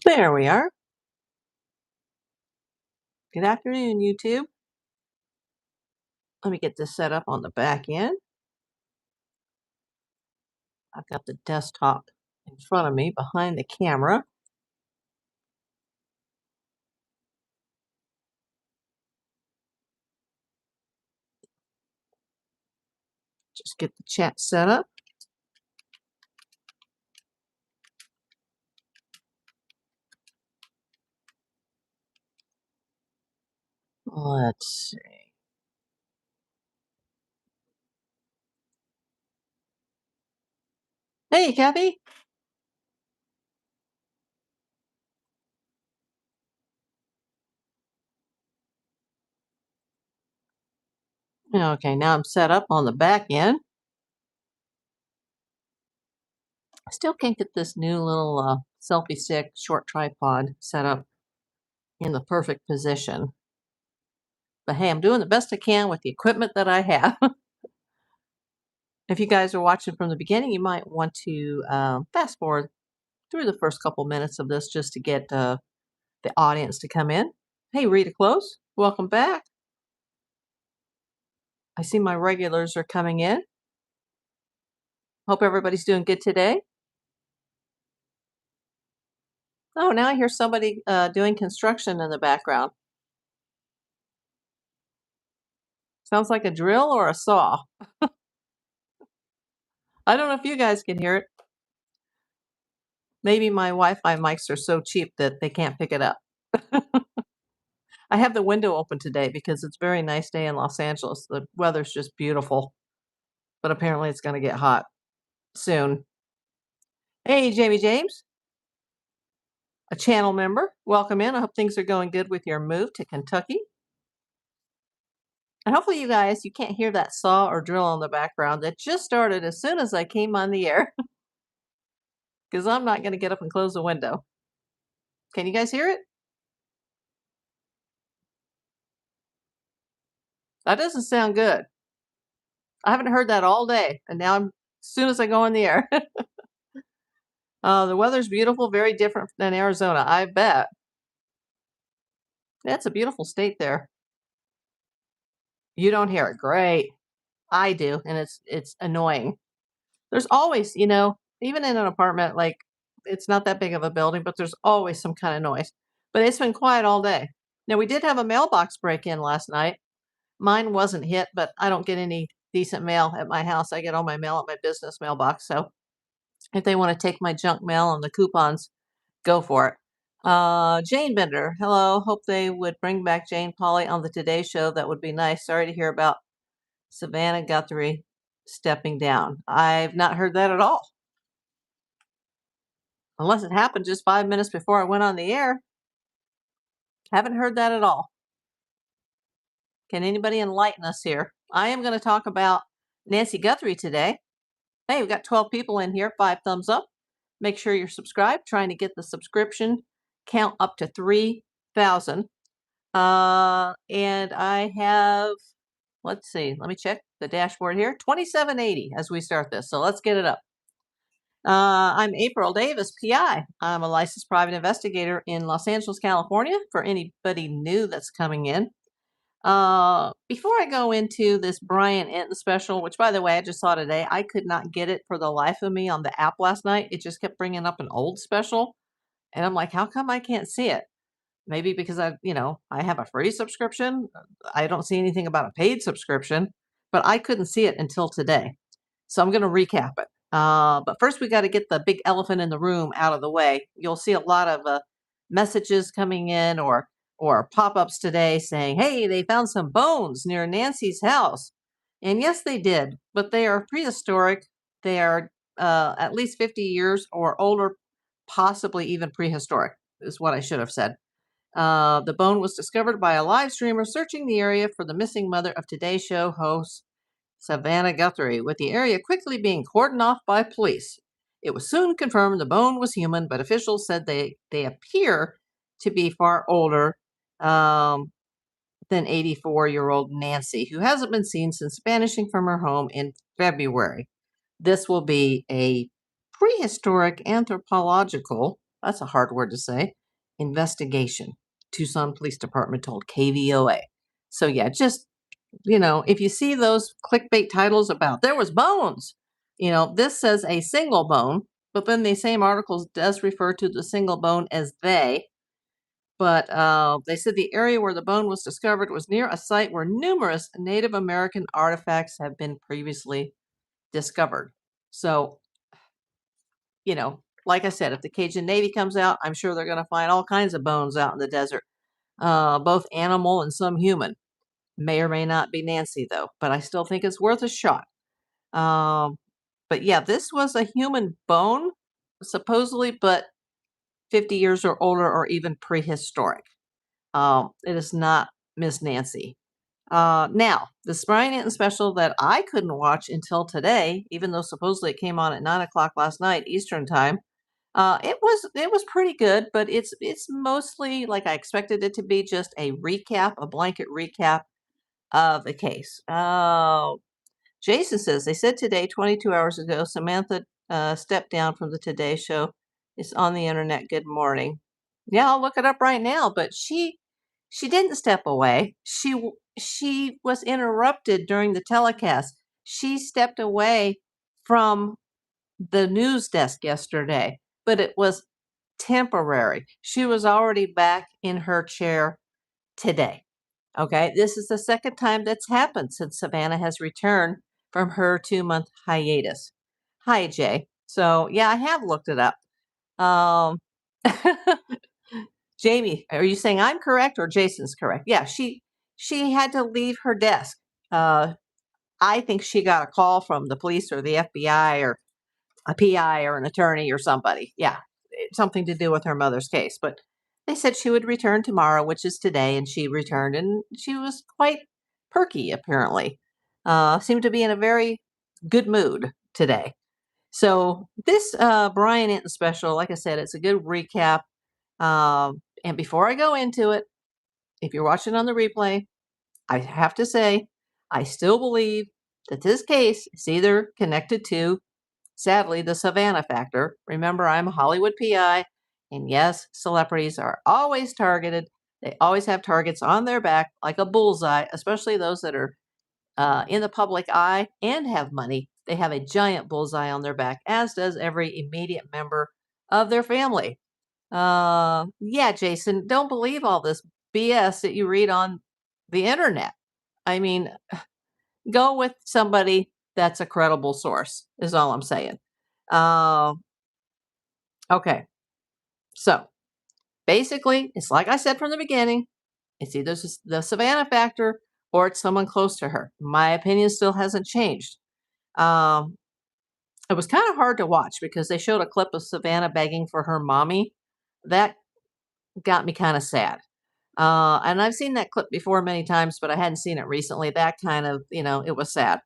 There we are. Good afternoon, YouTube. Let me get this set up on the back end. I've got the desktop in front of me behind the camera. Just get the chat set up. Let's see. Hey, Kathy. Okay, now I'm set up on the back end. I still can't get this new little selfie stick short tripod set up in the perfect position. But hey, I'm doing the best I can with the equipment that I have. If you guys are watching from the beginning, you might want to fast forward through the first couple minutes of this just to get the audience to come in. Hey, Rita Close, welcome back. I see my regulars are coming in. Hope everybody's doing good today. Oh, now I hear somebody doing construction in the background. Sounds like a drill or a saw. I don't know if you guys can hear it. Maybe my Wi-Fi mics are so cheap that they can't pick it up. I have the window open today because it's a very nice day in Los Angeles. The weather's just beautiful, but apparently it's going to get hot soon. Hey, Jamie James, a channel member. Welcome in. I hope things are going good with your move to Kentucky. And hopefully you guys, you can't hear that saw or drill in the background that just started as soon as I came on the air. Because I'm not going to get up and close the window. Can you guys hear it? That doesn't sound good. I haven't heard that all day. And now as soon as I go on the air. The weather's beautiful, very different than Arizona, I bet. That's a beautiful state there. You don't hear it. Great. I do, and it's annoying. There's always, even in an apartment, like it's not that big of a building, but there's always some kind of noise. But it's been quiet all day. Now we did have a mailbox break-in last night. Mine wasn't hit, but I don't get any decent mail at my house. I get all my mail at my business mailbox. So if they want to take my junk mail and the coupons, go for it. Jane Bender, hello. Hope they would bring back Jane Pauley on the Today Show. That would be nice. Sorry to hear about Savannah Guthrie stepping down. I've not heard that at all. Unless it happened just 5 minutes before I went on the air. Haven't heard that at all. Can anybody enlighten us here? I am going to talk about Nancy Guthrie today. Hey, we've got 12 people in here. 5 thumbs up. Make sure you're subscribed. Trying to get the subscription count up to 3,000. And I have, let's see, let me check the dashboard here. 2780 as we start this. So let's get it up. I'm April Davis, PI. I'm a licensed private investigator in Los Angeles, California, for anybody new that's coming in. Before I go into this Brian Enton special, which, by the way, I just saw today, I could not get it for the life of me on the app last night. It just kept bringing up an old special. And I'm like, how come I can't see it? Maybe because I have a free subscription. I don't see anything about a paid subscription, but I couldn't see it until today. So I'm going to recap it. But first, we got to get the big elephant in the room out of the way. You'll see a lot of messages coming in or pop-ups today saying, hey, they found some bones near Nancy's house. And yes, they did, but they are prehistoric. They are at least 50 years or older, possibly even prehistoric, is what I should have said. The bone was discovered by a live streamer searching the area for the missing mother of Today's Show host Savannah Guthrie, with the area quickly being cordoned off by police. It was soon confirmed the bone was human, but officials said they appear to be far older than 84-year-old Nancy, who hasn't been seen since vanishing from her home in February. This will be a prehistoric anthropological that's a hard word to say, investigation, Tucson Police Department told KVOA. So yeah, just, if you see those clickbait titles about there was bones, this says a single bone, but then the same articles does refer to the single bone as they. But they said the area where the bone was discovered was near a site where numerous Native American artifacts have been previously discovered. So, like I said, if the Cajun Navy comes out, I'm sure they're going to find all kinds of bones out in the desert, both animal and some human. May or may not be Nancy, though, but I still think it's worth a shot. But yeah, this was a human bone, supposedly, but 50 years or older or even prehistoric. It is not Miss Nancy. Now, the Brian Anton special that I couldn't watch until today, even though supposedly it came on at 9 o'clock last night Eastern time, it was pretty good, but it's mostly like I expected it to be, just a recap, a blanket recap of the case. Jason says they said today, 22 hours ago, Samantha stepped down from the Today Show. It's on the internet. Good morning. Yeah, I'll look it up right now. But she didn't step away. She was interrupted during the telecast. She stepped away from the news desk yesterday, but it was temporary. She was already back in her chair today. Okay, this is the second time that's happened since Savannah has returned from her 2-month hiatus. Hi, Jay. So yeah, I have looked it up. Um, Jamie, are you saying I'm correct or Jason's correct? Yeah, she had to leave her desk. I think she got a call from the police or the FBI or a PI or an attorney or somebody. Yeah, something to do with her mother's case. But they said she would return tomorrow, which is today, and she returned, and she was quite perky, apparently. Seemed to be in a very good mood today. So this Brian Anton special, like I said, it's a good recap. And before I go into it, if you're watching on the replay, I have to say, I still believe that this case is either connected to, sadly, the Savannah factor. Remember, I'm a Hollywood PI, and yes, celebrities are always targeted. They always have targets on their back like a bullseye, especially those that are in the public eye and have money. They have a giant bullseye on their back, as does every immediate member of their family. Yeah, Jason, don't believe all this BS that you read on the internet. I mean, go with somebody that's a credible source, is all I'm saying. Uh, okay. So basically, it's like I said from the beginning, it's either the Savannah factor or it's someone close to her. My opinion still hasn't changed. Um, it was kind of hard to watch because they showed a clip of Savannah begging for her mommy. That got me kind of sad. And I've seen that clip before many times, but I hadn't seen it recently. That kind of, it was sad.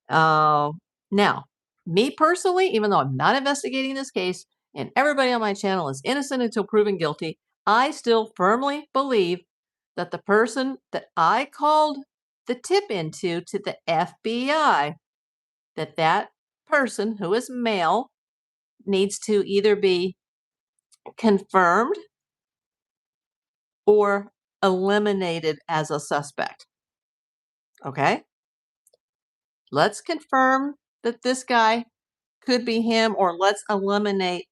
Uh, Now, me personally, even though I'm not investigating this case and everybody on my channel is innocent until proven guilty, I still firmly believe that the person that I called the tip into to the FBI, that person who is male needs to either be confirmed or eliminated as a suspect. Okay? Let's confirm that this guy could be him, or let's eliminate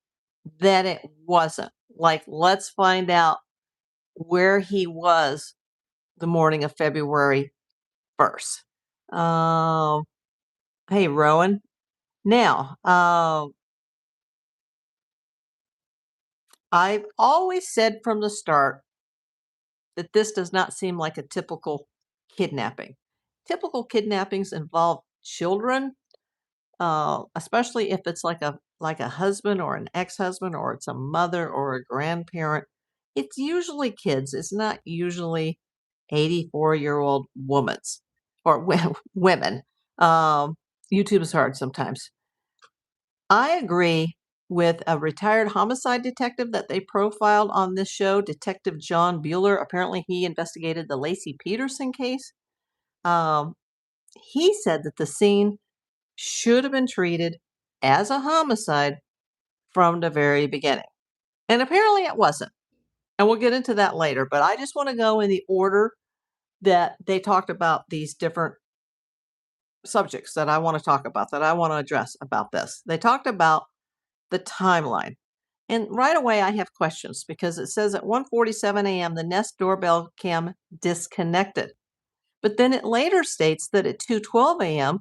that it wasn't. Like, let's find out where he was the morning of February 1st. Hey, Rowan. Now, I've always said from the start that this does not seem like a typical kidnapping. Typical kidnappings involve children, especially if it's like a husband or an ex-husband, or it's a mother or a grandparent. It's usually kids. It's not usually 84-year-old women's or women. YouTube is hard sometimes. I agree with a retired homicide detective that they profiled on this show, Detective John Bueller. Apparently, he investigated the Lacey Peterson case. Um, he said that the scene should have been treated as a homicide from the very beginning. And apparently it wasn't. And we'll get into that later. But I just want to go in the order that they talked about these different subjects that I want to talk about, that I want to address about this. They talked about the timeline. And right away, I have questions because it says at 1:47 a.m., the Nest doorbell cam disconnected. But then it later states that at 2:12 a.m.,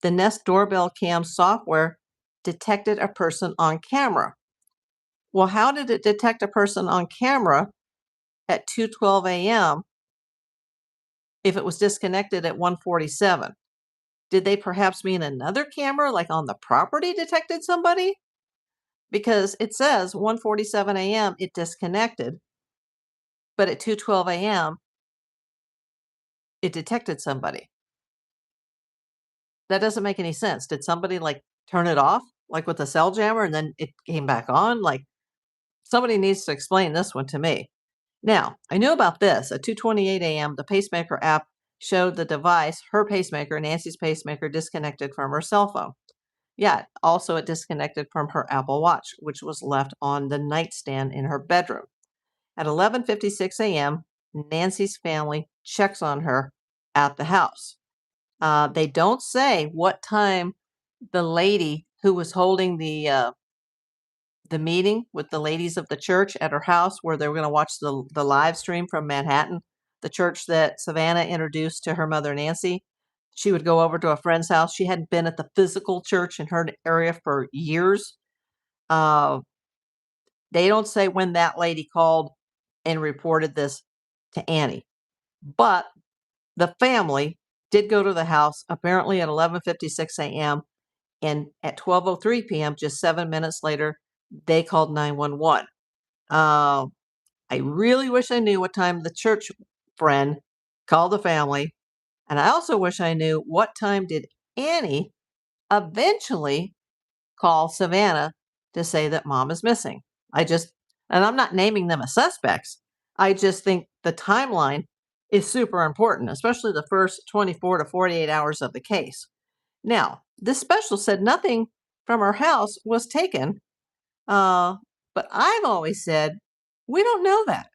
the Nest doorbell cam software detected a person on camera. Well, how did it detect a person on camera at 2:12 a.m. if it was disconnected at 1:47? Did they perhaps mean another camera, like on the property, detected somebody? Because it says 1:47 a.m. it disconnected, but at 2:12 a.m. it detected somebody. That doesn't make any sense. Did somebody like turn it off, like with a cell jammer, and then it came back on? Like somebody needs to explain this one to me. Now, I knew about this. At 2:28 a.m., the pacemaker app showed the device, her pacemaker, Nancy's pacemaker, disconnected from her cell phone. Yeah, also it disconnected from her Apple Watch, which was left on the nightstand in her bedroom. At 11:56 a.m., Nancy's family checks on her at the house. They don't say what time the lady who was holding the meeting with the ladies of the church at her house, where they were going to watch the live stream from Manhattan, the church that Savannah introduced to her mother Nancy. She would go over to a friend's house. She hadn't been at the physical church in her area for years. Uh, they don't say when that lady called and reported this to Annie, but the family did go to the house apparently at 11:56 a.m. and at 12:03 p.m., just 7 minutes later, they called 911. Uh, I really wish I knew what time the church friend called the family, and I also wish I knew what time did Annie eventually call Savannah to say that mom is missing. I just, and I'm not naming them as suspects. I just think the timeline is super important, especially the first 24 to 48 hours of the case. Now, this special said nothing from her house was taken, uh, but I've always said we don't know that.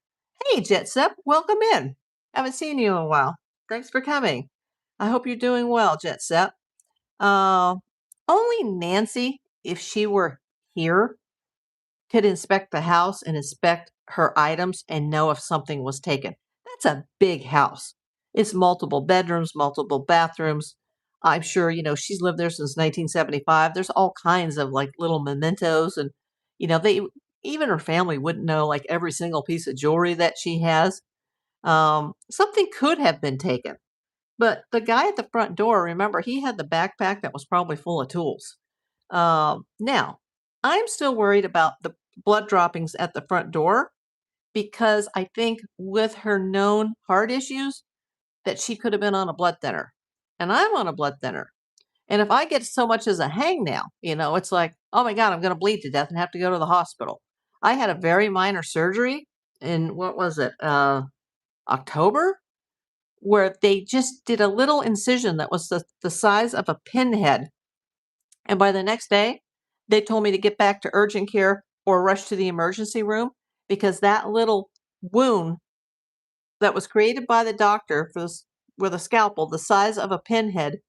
Hey, Jetsep, welcome in. Haven't seen you in a while. Thanks for coming. I hope you're doing well, Jetsep. Uh, Only Nancy, if she were here, could inspect the house and inspect her items and know if something was taken. That's a big house. It's multiple bedrooms, multiple bathrooms. I'm sure, she's lived there since 1975. There's all kinds of like little mementos and, they even her family wouldn't know like every single piece of jewelry that she has. Something could have been taken. But the guy at the front door, remember, he had the backpack that was probably full of tools. Now, I'm still worried about the blood droppings at the front door because I think with her known heart issues that she could have been on a blood thinner. And I'm on a blood thinner. And if I get so much as a hangnail, it's like, oh my God, I'm going to bleed to death and have to go to the hospital. I had a very minor surgery in, what was it, October, where they just did a little incision that was the size of a pinhead. And by the next day, they told me to get back to urgent care or rush to the emergency room because that little wound that was created by the doctor with a scalpel the size of a pinhead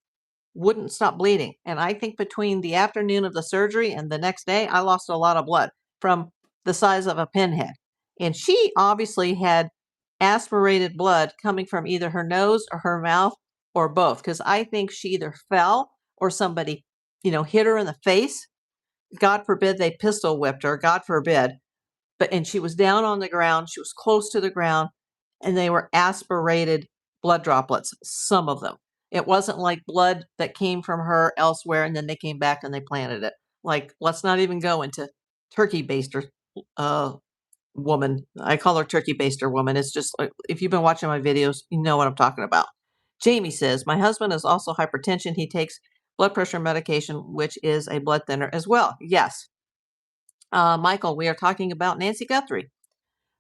wouldn't stop bleeding. And I think between the afternoon of the surgery and the next day, I lost a lot of blood from the size of a pinhead. And she obviously had aspirated blood coming from either her nose or her mouth or both, because I think she either fell or somebody, hit her in the face. God forbid they pistol whipped her, God forbid. And she was down on the ground, she was close to the ground, and they were aspirated blood droplets, some of them. It wasn't like blood that came from her elsewhere and then they came back and they planted it. Like, let's not even go into turkey baster woman. I call her turkey baster woman. It's just like, if you've been watching my videos, you know what I'm talking about. Jamie says, my husband is also hypertension. He takes blood pressure medication, which is a blood thinner as well. Yes. Michael, we are talking about Nancy Guthrie.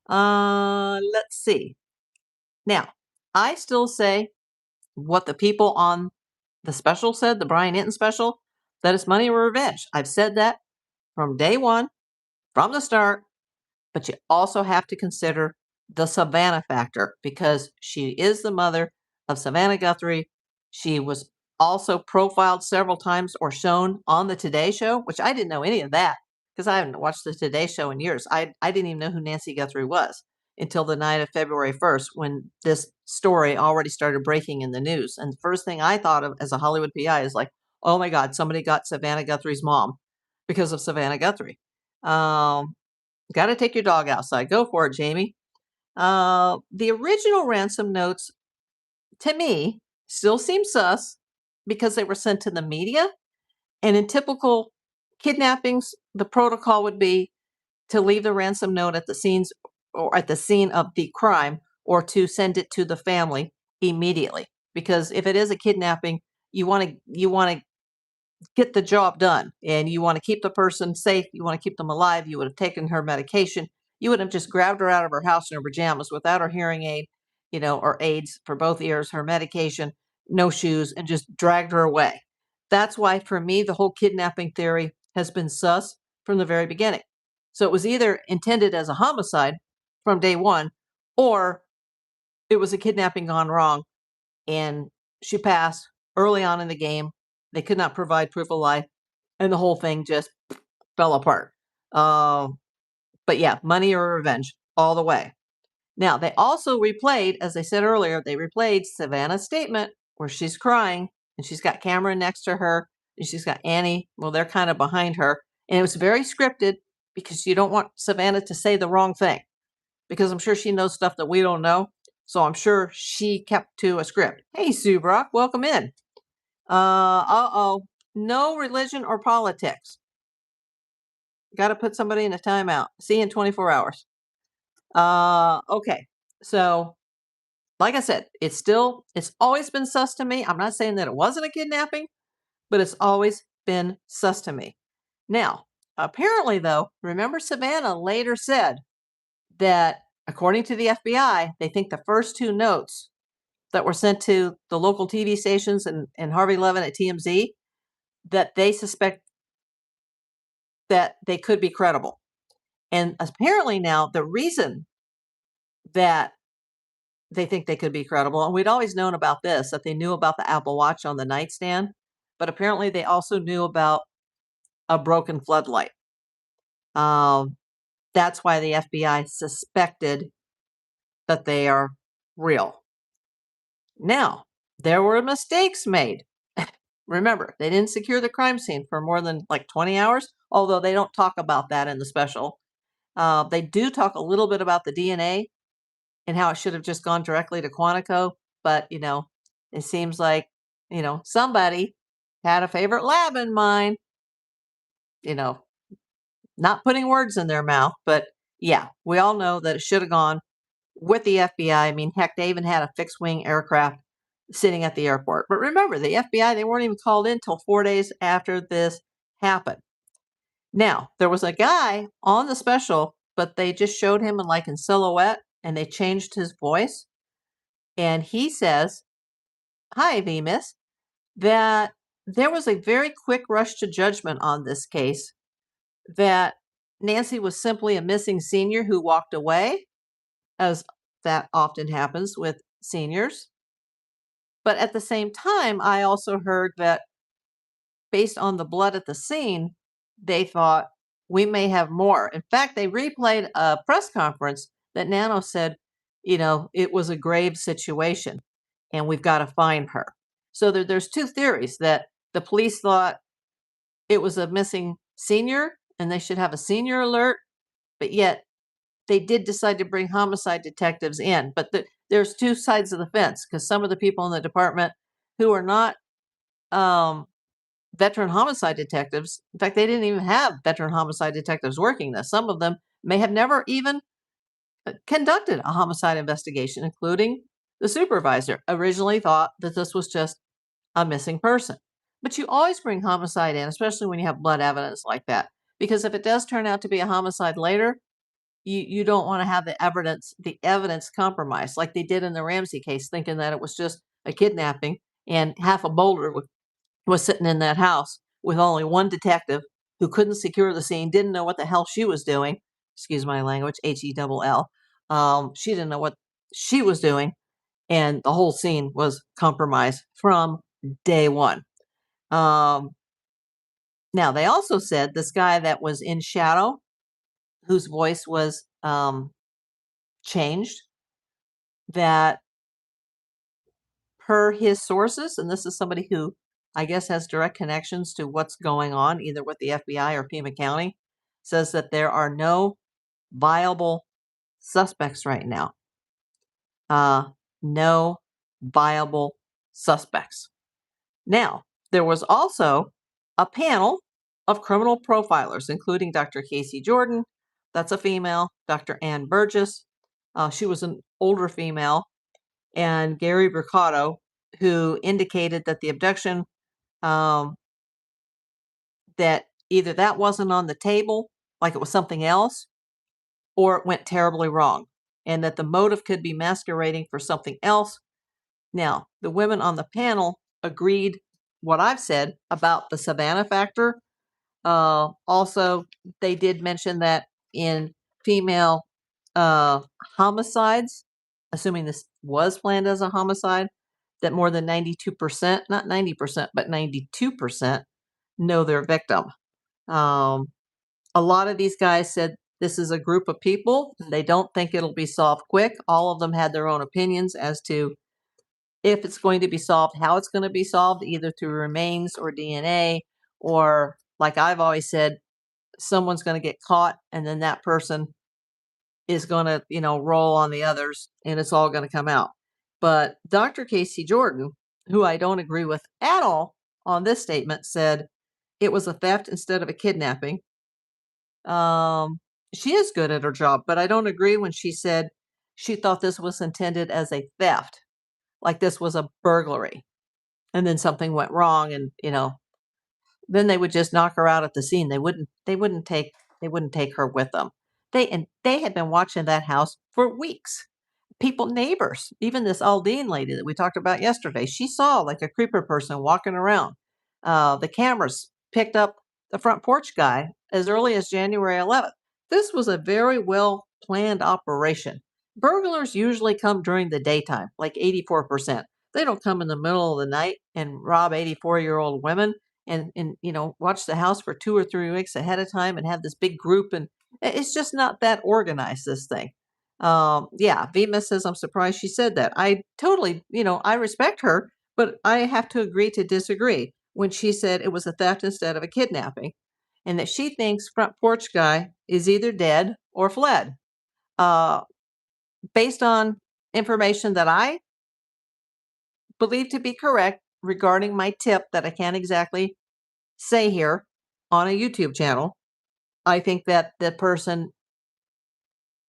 Let's see. Now, I still say what the people on the special said, the Brian Hinton special, that it's money or revenge. I've said that from day one, from the start, but you also have to consider the Savannah factor, because she is the mother of Savannah Guthrie. She was also profiled several times or shown on the Today Show, which I didn't know any of that because I haven't watched the Today Show in years. I didn't even know who Nancy Guthrie was until the night of February 1st, when this story already started breaking in the news. And the first thing I thought of as a Hollywood PI is like, oh my God, somebody got Savannah Guthrie's mom because of Savannah Guthrie. Got to take your dog outside. Go for it, Jamie. The original ransom notes, to me, still seem sus because they were sent to the media. And in typical kidnappings, the protocol would be to leave the ransom note at the scenes or at the scene of the crime, or to send it to the family immediately. Because if it is a kidnapping, you want to get the job done, and you want to keep the person safe. You want to keep them alive. You would have taken her medication. You would have just grabbed her out of her house in her pajamas without her hearing aid, or aids for both ears, her medication, no shoes, and just dragged her away. That's why, for me, the whole kidnapping theory has been sus from the very beginning. So it was either intended as a homicide from day one, or it was a kidnapping gone wrong, and she passed early on in the game. They could not provide proof of life, and the whole thing just fell apart. But yeah, money or revenge all the way. Now, they also replayed, as I said earlier, they replayed Savannah's statement where she's crying, and she's got Cameron next to her, and she's got Annie. Well, they're kind of behind her. And it was very scripted because you don't want Savannah to say the wrong thing, because I'm sure she knows stuff that we don't know. So I'm sure she kept to a script. Hey, Sue Brock, welcome in. No religion or politics. Got to put somebody in a timeout. See you in 24 hours. Okay. So, like I said, it's always been sus to me. I'm not saying that it wasn't a kidnapping, but it's always been sus to me. Now, apparently, though, remember Savannah later said that, according to the FBI, they think the first two notes that were sent to the local TV stations and Harvey Levin at TMZ, that they suspect that they could be credible. And apparently now the reason that they think they could be credible, and we'd always known about this, that they knew about the Apple Watch on the nightstand, but apparently they also knew about a broken floodlight. That's why the FBI suspected that they are real. Now, there were mistakes made. Remember, they didn't secure the crime scene for more than like 20 hours, although they don't talk about that in the special. They do talk a little bit about the DNA and how it should have just gone directly to Quantico, but, it seems like, somebody had a favorite lab in mind, not putting words in their mouth, but yeah, we all know that it should have gone with the FBI. I mean, heck, they even had a fixed-wing aircraft sitting at the airport. But remember, the FBI, they weren't even called in until 4 days after this happened. Now, there was a guy on the special, but they just showed him in silhouette, and they changed his voice. And he says, "Hi, VMIS," that there was a very quick rush to judgment on this case, that Nancy was simply a missing senior who walked away, as that often happens with seniors. But at the same time, I also heard that based on the blood at the scene, they thought we may have more. In fact, they replayed a press conference that Nano said, it was a grave situation and we've got to find her. So there's two theories: that the police thought it was a missing senior and they should have a senior alert, but yet they did decide to bring homicide detectives in. But there's two sides of the fence, because some of the people in the department who are not veteran homicide detectives, in fact, they didn't even have veteran homicide detectives working this. Some of them may have never even conducted a homicide investigation, including the supervisor. Originally thought that this was just a missing person. But you always bring homicide in, especially when you have blood evidence like that, because if it does turn out to be a homicide later, you don't want to have the evidence compromised, like they did in the Ramsey case, thinking that it was just a kidnapping, and half of Boulder was sitting in that house with only one detective who couldn't secure the scene, didn't know what the hell she was doing, excuse my language, Hell. She didn't know what she was doing, and the whole scene was compromised from day one. Now, they also said this guy that was in shadow, whose voice was changed, that per his sources, and this is somebody who I guess has direct connections to what's going on, either with the FBI or Pima County, says that there are no viable suspects right now. No viable suspects. Now, there was also a panel of criminal profilers, including Dr. Casey Jordan, that's a female, Dr. Ann Burgess, she was an older female, and Gary Bricotto, who indicated that the abduction, that either that wasn't on the table, like it was something else, or it went terribly wrong, and that the motive could be masquerading for something else. Now, the women on the panel agreed what I've said about the Savannah factor. Also, they did mention that in female homicides, assuming this was planned as a homicide, that more than 92%, not 90%, but 92% know their victim. A lot of these guys said this is a group of people. They don't think it'll be solved quick. All of them had their own opinions as to if it's going to be solved, how it's going to be solved, either through remains or DNA, or like I've always said, someone's going to get caught and then that person is going to, roll on the others and it's all going to come out. But Dr. Casey Jordan, who I don't agree with at all on this statement, said it was a theft instead of a kidnapping. She is good at her job, but I don't agree when she said she thought this was intended as a theft, like this was a burglary. And then something went wrong and, then they would just knock her out at the scene. They wouldn't take her with them. They had been watching that house for weeks. People, neighbors, even this Aldine lady that we talked about yesterday, she saw like a creeper person walking around. The cameras picked up the front porch guy as early as January 11th. This was a very well planned operation. Burglars usually come during the daytime, like 84%. They don't come in the middle of the night and rob 84-year-old women and watch the house for 2 or 3 weeks ahead of time and have this big group, and it's just not that organized, this thing. Yeah, Vima says I'm surprised she said that. I totally, I respect her, but I have to agree to disagree when she said it was a theft instead of a kidnapping, and that she thinks front porch guy is either dead or fled. Based on information that I believe to be correct regarding my tip that I can't exactly say here on a YouTube channel, I think that the person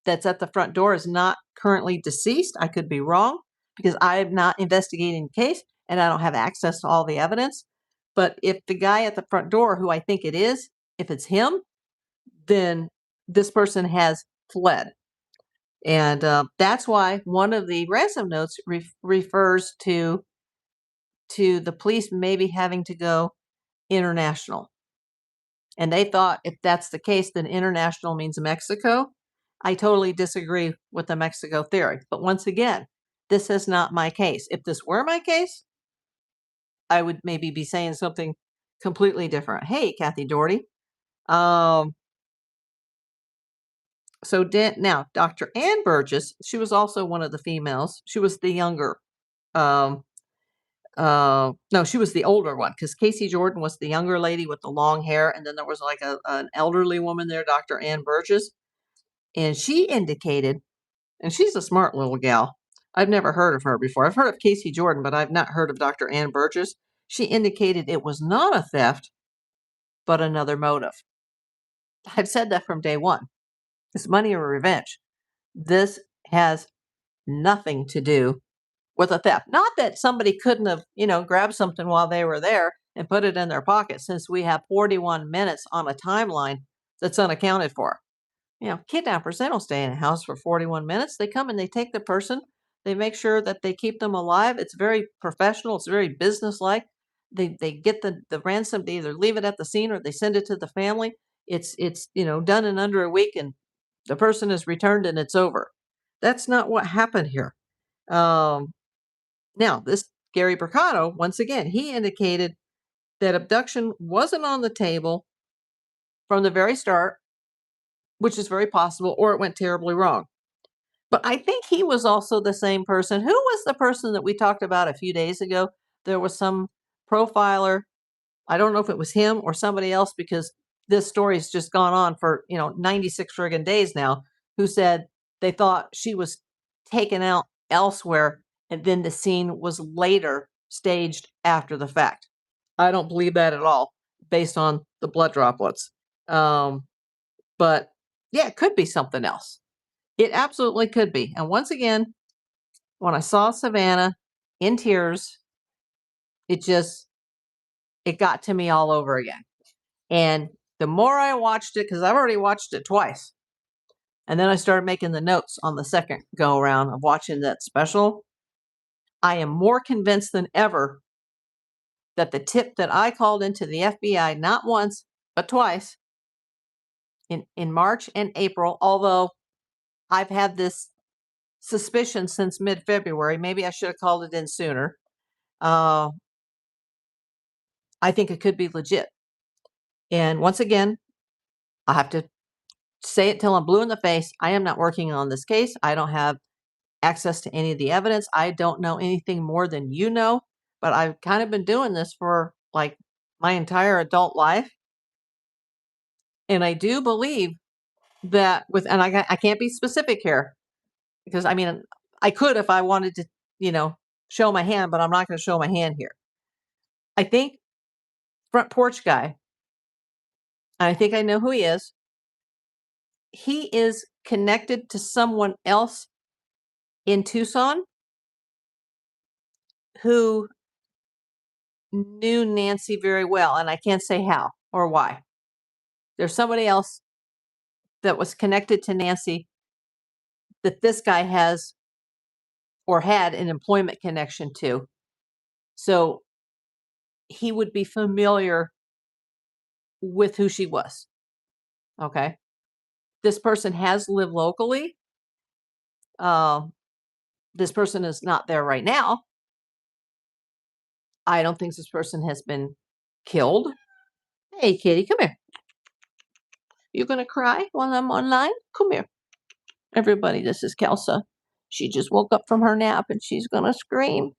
that's at the front door is not currently deceased. I could be wrong because I am not investigating the case and I don't have access to all the evidence. But if the guy at the front door, who I think it is, if it's him, then this person has fled. And that's why one of the ransom notes refers to the police maybe having to go international. And they thought if that's the case, then international means Mexico. I totally disagree with the Mexico theory. But once again, this is not my case. If this were my case, I would maybe be saying something completely different. Hey, Kathy Doherty. So now, Dr. Ann Burgess, she was also one of the females. She was the younger. No, she was the older one because Casey Jordan was the younger lady with the long hair. And then there was like an elderly woman there, Dr. Ann Burgess. And she indicated, and she's a smart little gal. I've never heard of her before. I've heard of Casey Jordan, but I've not heard of Dr. Ann Burgess. She indicated it was not a theft, but another motive. I've said that from day one. It's money or revenge. This has nothing to do with a theft. Not that somebody couldn't have, grabbed something while they were there and put it in their pocket, since we have 41 minutes on a timeline that's unaccounted for. Kidnappers, they don't stay in a house for 41 minutes. They come and they take the person. They make sure that they keep them alive. It's very professional. It's very businesslike. They get the ransom. They either leave it at the scene or they send it to the family. It's done in under a week, and the person is returned and it's over. That's not what happened here. Now, this Gary Bricado, once again, he indicated that abduction wasn't on the table from the very start, which is very possible, or it went terribly wrong. But I think he was also the same person. Who was the person that we talked about a few days ago? There was some profiler. I don't know if it was him or somebody else, because this story's just gone on for 96 friggin' days now, who said they thought she was taken out elsewhere and then the scene was later staged after the fact. I don't believe that at all, based on the blood droplets. But yeah, it could be something else. It absolutely could be. And once again, when I saw Savannah in tears, it got to me all over again. And the more I watched it, because I've already watched it twice, and then I started making the notes on the second go around of watching that special, I am more convinced than ever that the tip that I called into the FBI not once, but twice in March and April, although I've had this suspicion since mid-February, maybe I should have called it in sooner. I think it could be legit. And once again, I have to say it till I'm blue in the face. I am not working on this case. I don't have access to any of the evidence. I don't know anything more than you know, but I've kind of been doing this for like my entire adult life. And I do believe that and I can't be specific here, because I mean, I could if I wanted to, show my hand, but I'm not going to show my hand here. I think front porch guy, and I think I know who he is. He is connected to someone else in Tucson who knew Nancy very well, and I can't say how or why. There's somebody else that was connected to Nancy that this guy has or had an employment connection to. So he would be familiar with who she was. Okay. This person has lived locally. This person is not there right now. I don't think this person has been killed. Hey, kitty, come here. You gonna cry while I'm online? Come here. Everybody, this is Kelsa. She just woke up from her nap and she's gonna scream.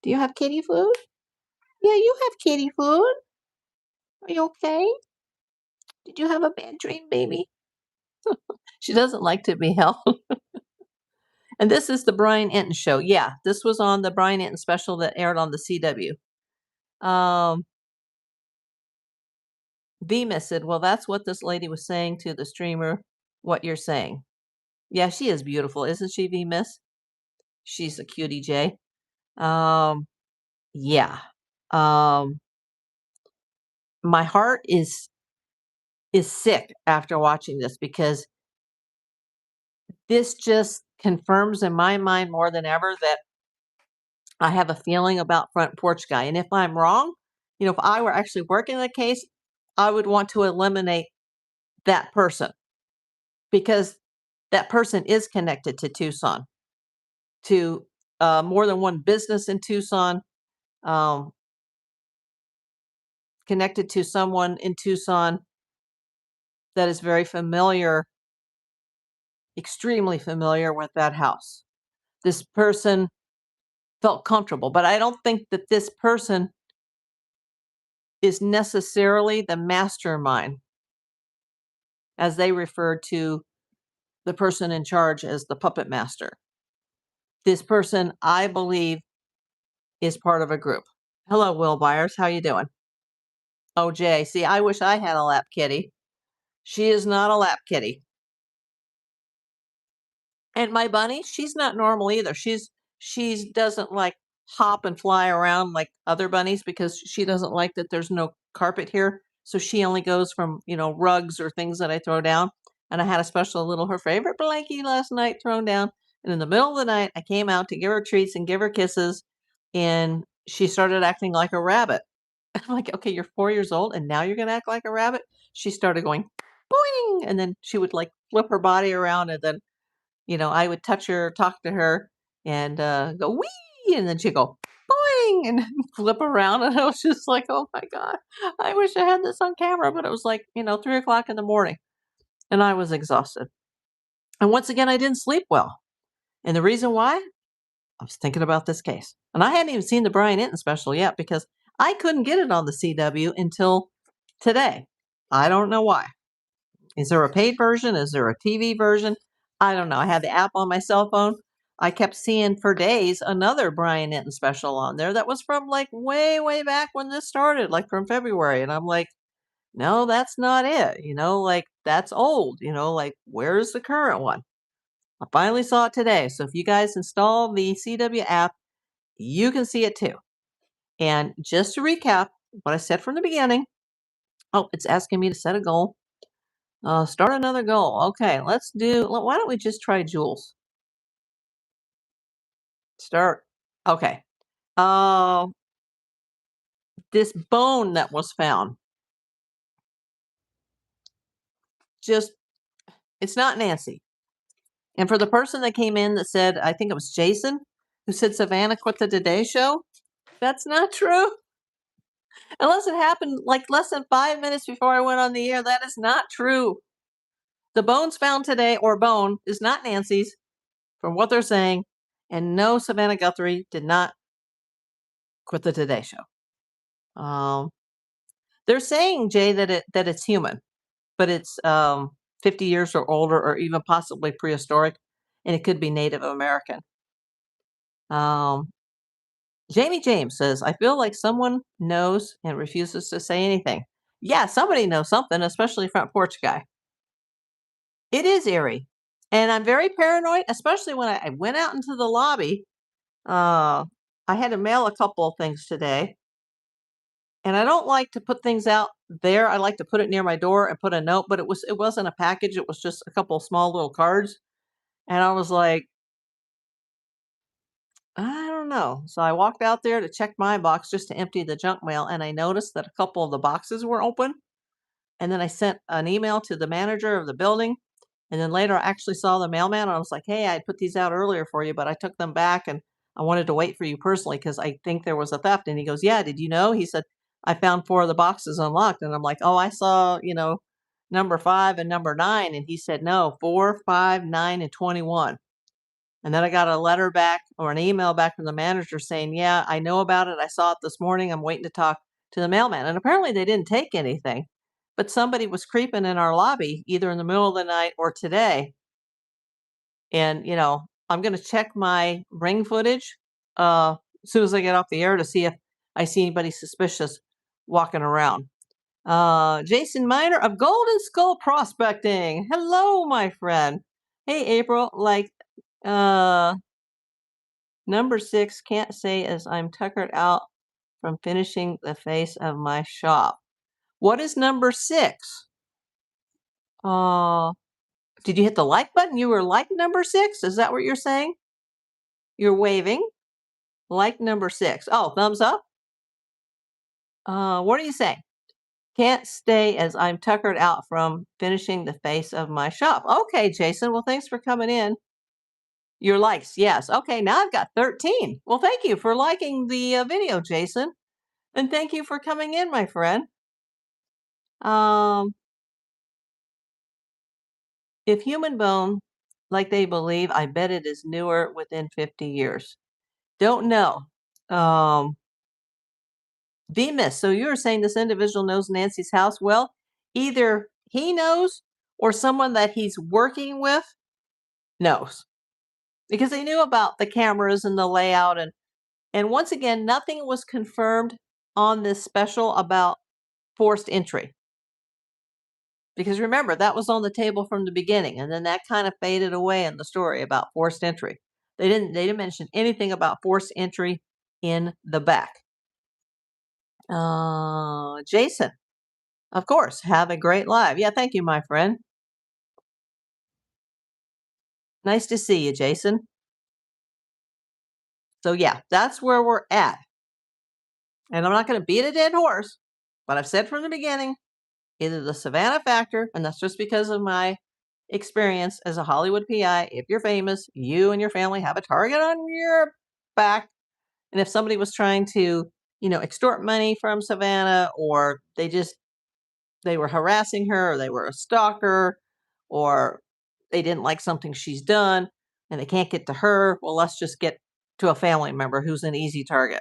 Do you have kitty food? Yeah, you have kitty food. Are you okay? Did you have a bad dream, baby? She doesn't like to be held. And this is the Brian Enton show. Yeah, this was on the Brian Enton special that aired on the CW. VMIS said, well, that's what this lady was saying to the streamer, what you're saying. Yeah, she is beautiful, isn't she, VMIS? She's a cutie J. Yeah. My heart is sick after watching this, because this just confirms in my mind more than ever that I have a feeling about front porch guy. And if I'm wrong, if I were actually working the case, I would want to eliminate that person, because that person is connected to Tucson, to more than one business in Tucson, connected to someone in Tucson that is very familiar, extremely familiar with that house. This person felt comfortable, but I don't think that this person is necessarily the mastermind, as they refer to the person in charge as the puppet master. This person, I believe, is part of a group. Hello, Will Byers. How you doing? Oh, Jay. See, I wish I had a lap kitty. She is not a lap kitty. And my bunny, she's not normal either. She doesn't like hop and fly around like other bunnies, because she doesn't like that there's no carpet here. So she only goes from, rugs or things that I throw down. And I had a special little, her favorite blankie last night thrown down. And in the middle of the night, I came out to give her treats and give her kisses. And she started acting like a rabbit. I'm like, okay, you're 4 years old and now you're going to act like a rabbit? She started going boing, and then she would like flip her body around, and then I would touch her, talk to her, and go wee, and then she'd go boing and flip around, and I was just like, oh my god, I wish I had this on camera, but it was like 3 o'clock in the morning, and I was exhausted, and once again I didn't sleep well, and the reason why I was thinking about this case, and I hadn't even seen the Brian Hinton special yet because I couldn't get it on the CW until today. I don't know why. Is there a paid version? Is there a TV version? I don't know. I had the app on my cell phone. I kept seeing for days another Brian Hinton special on there that was from like way, way back when this started, like from February. And I'm like, no, that's not it. Like that's old. Like where's the current one? I finally saw it today. So if you guys install the CW app, you can see it too. And just to recap what I said from the beginning, oh, it's asking me to set a goal. Start another goal. Okay, why don't we just try Jules? Start. Okay. Uh, this bone that was found, it's not Nancy. And for the person that came in that said, I think it was Jason, who said Savannah quit the Today Show, that's not true. Unless it happened like less than 5 minutes before I went on the air, that is not true. The bones found today, or bone, is not Nancy's, from what they're saying. And no, Savannah Guthrie did not quit the Today Show. They're saying, Jay, that it's human, but it's 50 years or older, or even possibly prehistoric, and it could be Native American. Jamie James says, I feel like someone knows and refuses to say anything. Yeah, somebody knows something, especially front porch guy. It is eerie. And I'm very paranoid, especially when I went out into the lobby. I had to mail a couple of things today. And I don't like to put things out there. I like to put it near my door and put a note, but it wasn't a package. It was just a couple of small little cards. And I was like, I don't know. So I walked out there to check my box just to empty the junk mail, and I noticed that a couple of the boxes were open. And then I sent an email to the manager of the building. And then later I actually saw the mailman, and I was like, hey, I put these out earlier for you, but I took them back, and I wanted to wait for you personally because I think there was a theft. And he goes, yeah, did you know? He said, I found 4 of the boxes unlocked. And I'm like, oh, I saw, number 5 and number 9. And he said, no, 4, 5, 9, and 21. And then I got a letter back, or an email back from the manager saying, yeah, I know about it. I saw it this morning. I'm waiting to talk to the mailman. And apparently they didn't take anything, but somebody was creeping in our lobby either in the middle of the night or today. And, I'm going to check my ring footage as soon as I get off the air to see if I see anybody suspicious walking around. Jason Miner of Golden Skull Prospecting. Hello, my friend. Hey, April. Number 6, can't say as I'm tuckered out from finishing the face of my shop. What is number 6? Did you hit the like button? You were like number 6? Is that what you're saying? You're waving. Like number 6. Oh, thumbs up? What are you saying? Can't stay as I'm tuckered out from finishing the face of my shop. Okay, Jason. Well, thanks for coming in. Your likes, yes. Okay, now I've got 13. Well, thank you for liking the video, Jason. And thank you for coming in, my friend. If human bone, like they believe, I bet it is newer within 50 years. Don't know. Demas, so you were saying this individual knows Nancy's house? Well, either he knows or someone that he's working with knows. Because they knew about the cameras and the layout. And once again, nothing was confirmed on this special about forced entry. Because remember, that was on the table from the beginning, and then that kind of faded away in the story about forced entry. They didn't mention anything about forced entry in the back. Jason, of course, have a great live. Yeah, thank you, my friend. Nice to see you, Jason. So yeah, that's where we're at. And I'm not going to beat a dead horse, but I've said from the beginning, either the Savannah factor, and that's just because of my experience as a Hollywood PI. If you're famous, you and your family have a target on your back. And if somebody was trying to, extort money from Savannah, or they were harassing her, or they were a stalker, or they didn't like something she's done and they can't get to her, well, let's just get to a family member who's an easy target.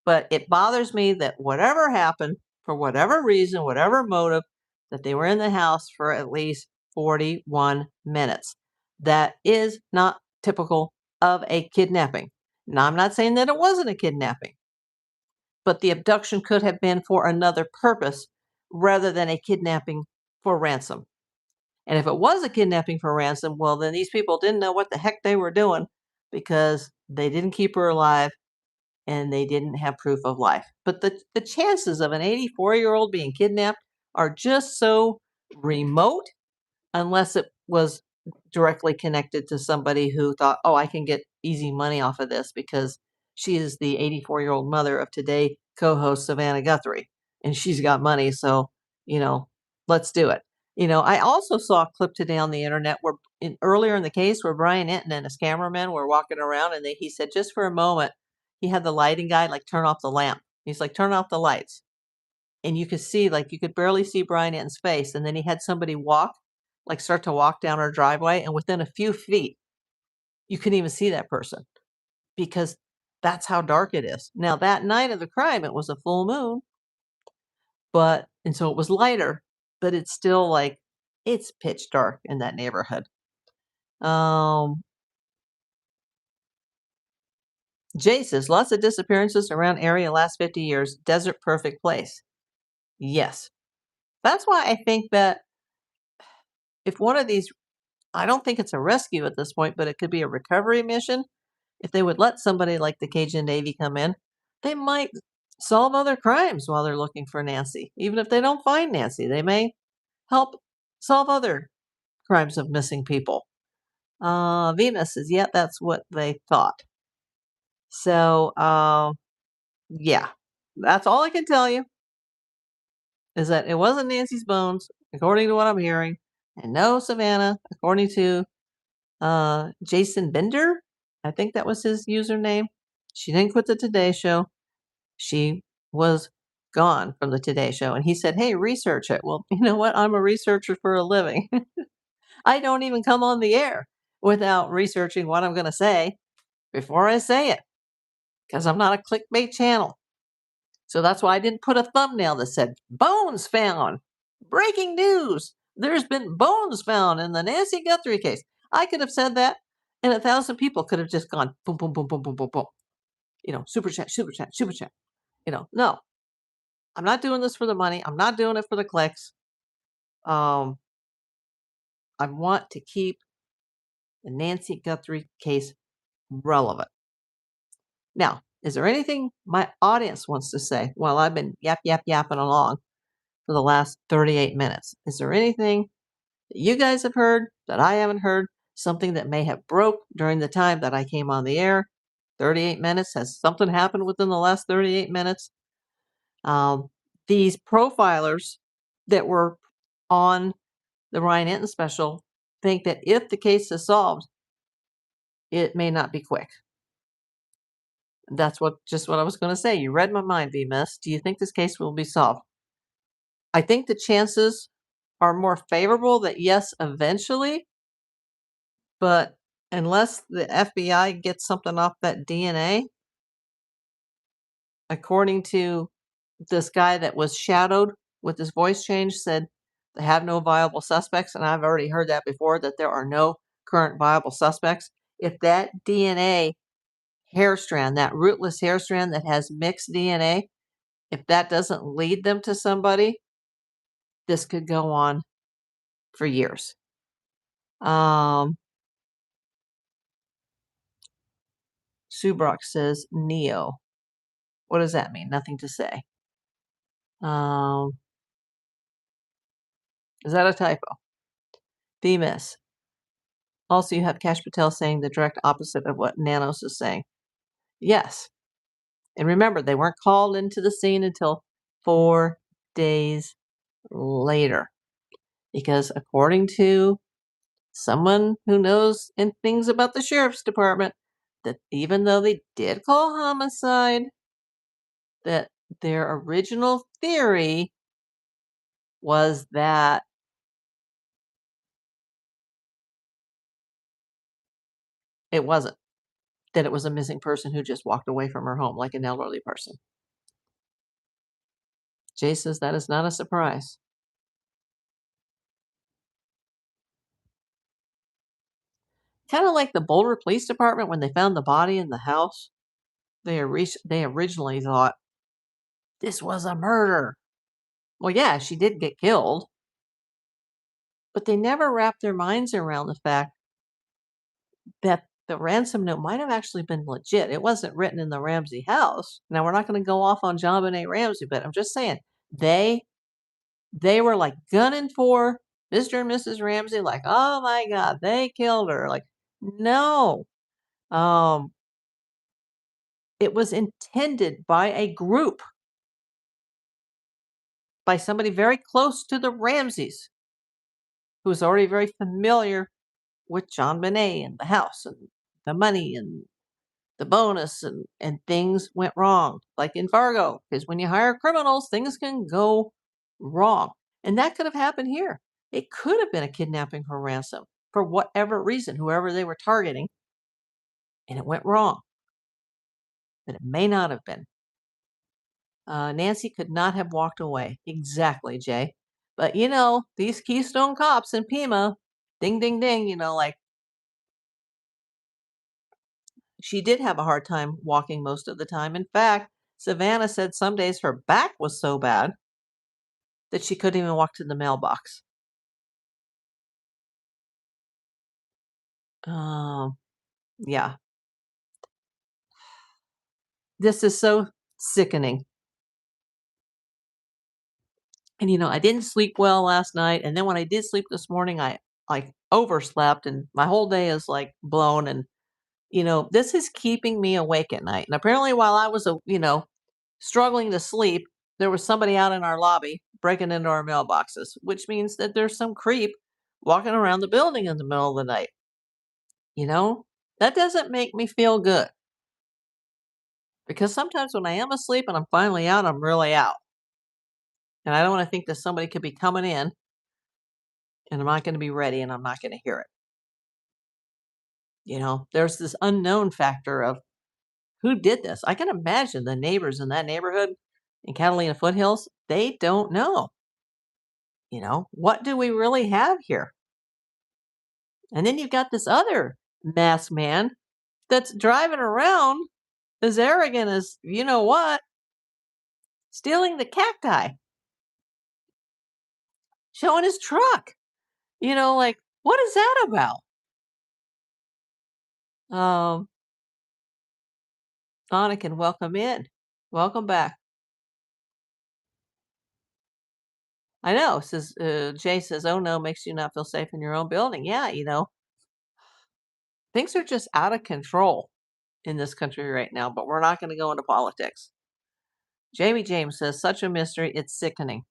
But it bothers me that whatever happened, for whatever reason, whatever motive, that they were in the house for at least 41 minutes. That is not typical of a kidnapping. Now, I'm not saying that it wasn't a kidnapping, but the abduction could have been for another purpose rather than a kidnapping for ransom. And if it was a kidnapping for ransom, well, then these people didn't know what the heck they were doing, because they didn't keep her alive and they didn't have proof of life. But the chances of an 84-year-old being kidnapped are just so remote, unless it was directly connected to somebody who thought, oh, I can get easy money off of this because she is the 84-year-old mother of Today co-host Savannah Guthrie, and she's got money, so, let's do it. I also saw a clip today on the internet where earlier in the case where Brian Enton and his cameraman were walking around, and he said just for a moment, he had the lighting guy like turn off the lamp. He's like, turn off the lights. And you could see, like, you could barely see Brian Enton's face. And then he had somebody start to walk down our driveway. And within a few feet, you couldn't even see that person, because that's how dark it is. Now, that night of the crime, it was a full moon, and so it was lighter, but it's still like, it's pitch dark in that neighborhood. Jay says, lots of disappearances around area last 50 years. Desert perfect place. Yes. That's why I think that if one of these, I don't think it's a rescue at this point, but it could be a recovery mission. If they would let somebody like the Cajun Navy come in, they might solve other crimes while they're looking for Nancy. Even if they don't find Nancy, they may help solve other crimes of missing people. Venus says, yeah, that's what they thought. So, yeah, that's all I can tell you, is that it wasn't Nancy's bones, according to what I'm hearing. And no, Savannah, according to Jason Bender, I think that was his username. She didn't quit the Today Show. She was gone from the Today Show. And he said, hey, research it. Well, you know what? I'm a researcher for a living. I don't even come on the air without researching what I'm going to say before I say it, because I'm not a clickbait channel. So that's why I didn't put a thumbnail that said, bones found, breaking news. There's been bones found in the Nancy Guthrie case. I could have said that, and 1,000 people could have just gone boom, boom, boom, boom, boom, boom, boom. Super chat, super chat, super chat. No, I'm not doing this for the money. I'm not doing it for the clicks. I want to keep the Nancy Guthrie case relevant. Now, is there anything my audience wants to say while I've been yapping along for the last 38 minutes? Is there anything that you guys have heard that I haven't heard? Something that may have broke during the time that I came on the air? 38 minutes? Has something happened within the last 38 minutes? These profilers that were on the Ryan Enton special think that if the case is solved, it may not be quick. That's just what I was going to say. You read my mind, VMS. Do you think this case will be solved? I think the chances are more favorable that yes, eventually, but unless the FBI gets something off that DNA, according to this guy that was shadowed with his voice change, said they have no viable suspects, and I've already heard that before, that there are no current viable suspects. If that DNA hair strand, that rootless hair strand that has mixed DNA, if that doesn't lead them to somebody, this could go on for years. Subrock says Neo. What does that mean? Nothing to say. Is that a typo? Themis. Also, you have Cash Patel saying the direct opposite of what Nanos is saying. Yes. And remember, they weren't called into the scene until 4 days later. Because according to someone who knows things about the sheriff's department, that even though they did call homicide, that their original theory was that it wasn't, that it was a missing person who just walked away from her home like an elderly person. Jay says that is not a surprise. Kind of like the Boulder Police Department when they found the body in the house. They originally thought this was a murder. Well, yeah, she did get killed, but they never wrapped their minds around the fact that the ransom note might have actually been legit. It wasn't written in the Ramsey house. Now, we're not going to go off on JonBenet Ramsey, but I'm just saying they were like gunning for Mr. and Mrs. Ramsey, like, oh my God, they killed her. Like, no. It was intended by a group, by somebody very close to the Ramseys, who was already very familiar with JonBenet and the house and the money and the bonus, and things went wrong, like in Fargo, because when you hire criminals, things can go wrong. And that could have happened here. It could have been a kidnapping for ransom for whatever reason, whoever they were targeting, and it went wrong. But it may not have been. Nancy could not have walked away. Exactly, Jay. But these Keystone cops in Pima, ding, ding, ding, like she did have a hard time walking most of the time. In fact, Savannah said some days her back was so bad that she couldn't even walk to the mailbox. Yeah. This is so sickening. And I didn't sleep well last night. And then when I did sleep this morning, I like overslept and my whole day is like blown. And, this is keeping me awake at night. And apparently while I was, struggling to sleep, there was somebody out in our lobby breaking into our mailboxes, which means that there's some creep walking around the building in the middle of the night. That doesn't make me feel good. Because sometimes when I am asleep and I'm finally out, I'm really out. And I don't want to think that somebody could be coming in and I'm not going to be ready and I'm not going to hear it. There's this unknown factor of who did this. I can imagine the neighbors in that neighborhood in Catalina Foothills, they don't know. What do we really have here? And then you've got this other masked man that's driving around as arrogant as you know what, stealing the cacti, showing his truck. Like, what is that about? Anakin, welcome in. Welcome back. I know, says Jay says, oh no, makes you not feel safe in your own building. Yeah, things are just out of control in this country right now, but we're not going to go into politics. Jamie James says, such a mystery, it's sickening.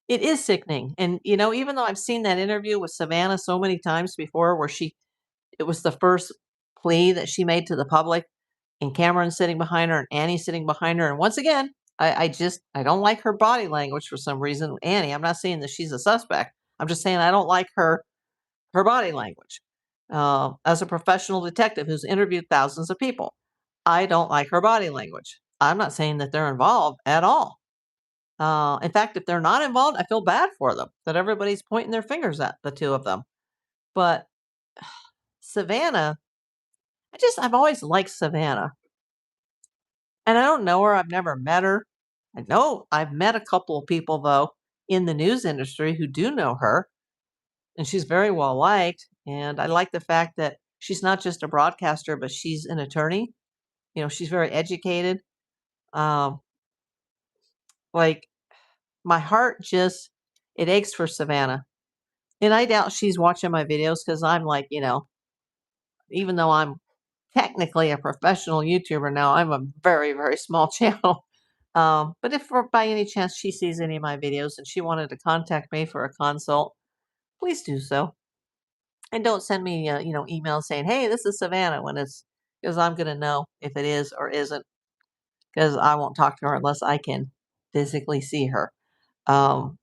It is sickening. And, even though I've seen that interview with Savannah so many times before where it was the first plea that she made to the public, and Cameron sitting behind her and Annie sitting behind her. And once again, I don't like her body language for some reason. Annie, I'm not saying that she's a suspect. I'm just saying I don't like her body language. As a professional detective who's interviewed thousands of people, I don't like her body language. I'm not saying that they're involved at all. In fact, if they're not involved, I feel bad for them, that everybody's pointing their fingers at the two of them. But Savannah, I've always liked Savannah. And I don't know her. I've never met her. I know I've met a couple of people, though, in the news industry who do know her. And she's very well liked. And I like the fact that she's not just a broadcaster, but she's an attorney. She's very educated. Like, my heart just, it aches for Savannah. And I doubt she's watching my videos because I'm like, even though I'm technically a professional YouTuber now, I'm a very, very small channel. But if by any chance she sees any of my videos and she wanted to contact me for a consult, please do so. And don't send me, emails saying, "Hey, this is Savannah," when it's because I'm going to know if it is or isn't, because I won't talk to her unless I can physically see her. Um,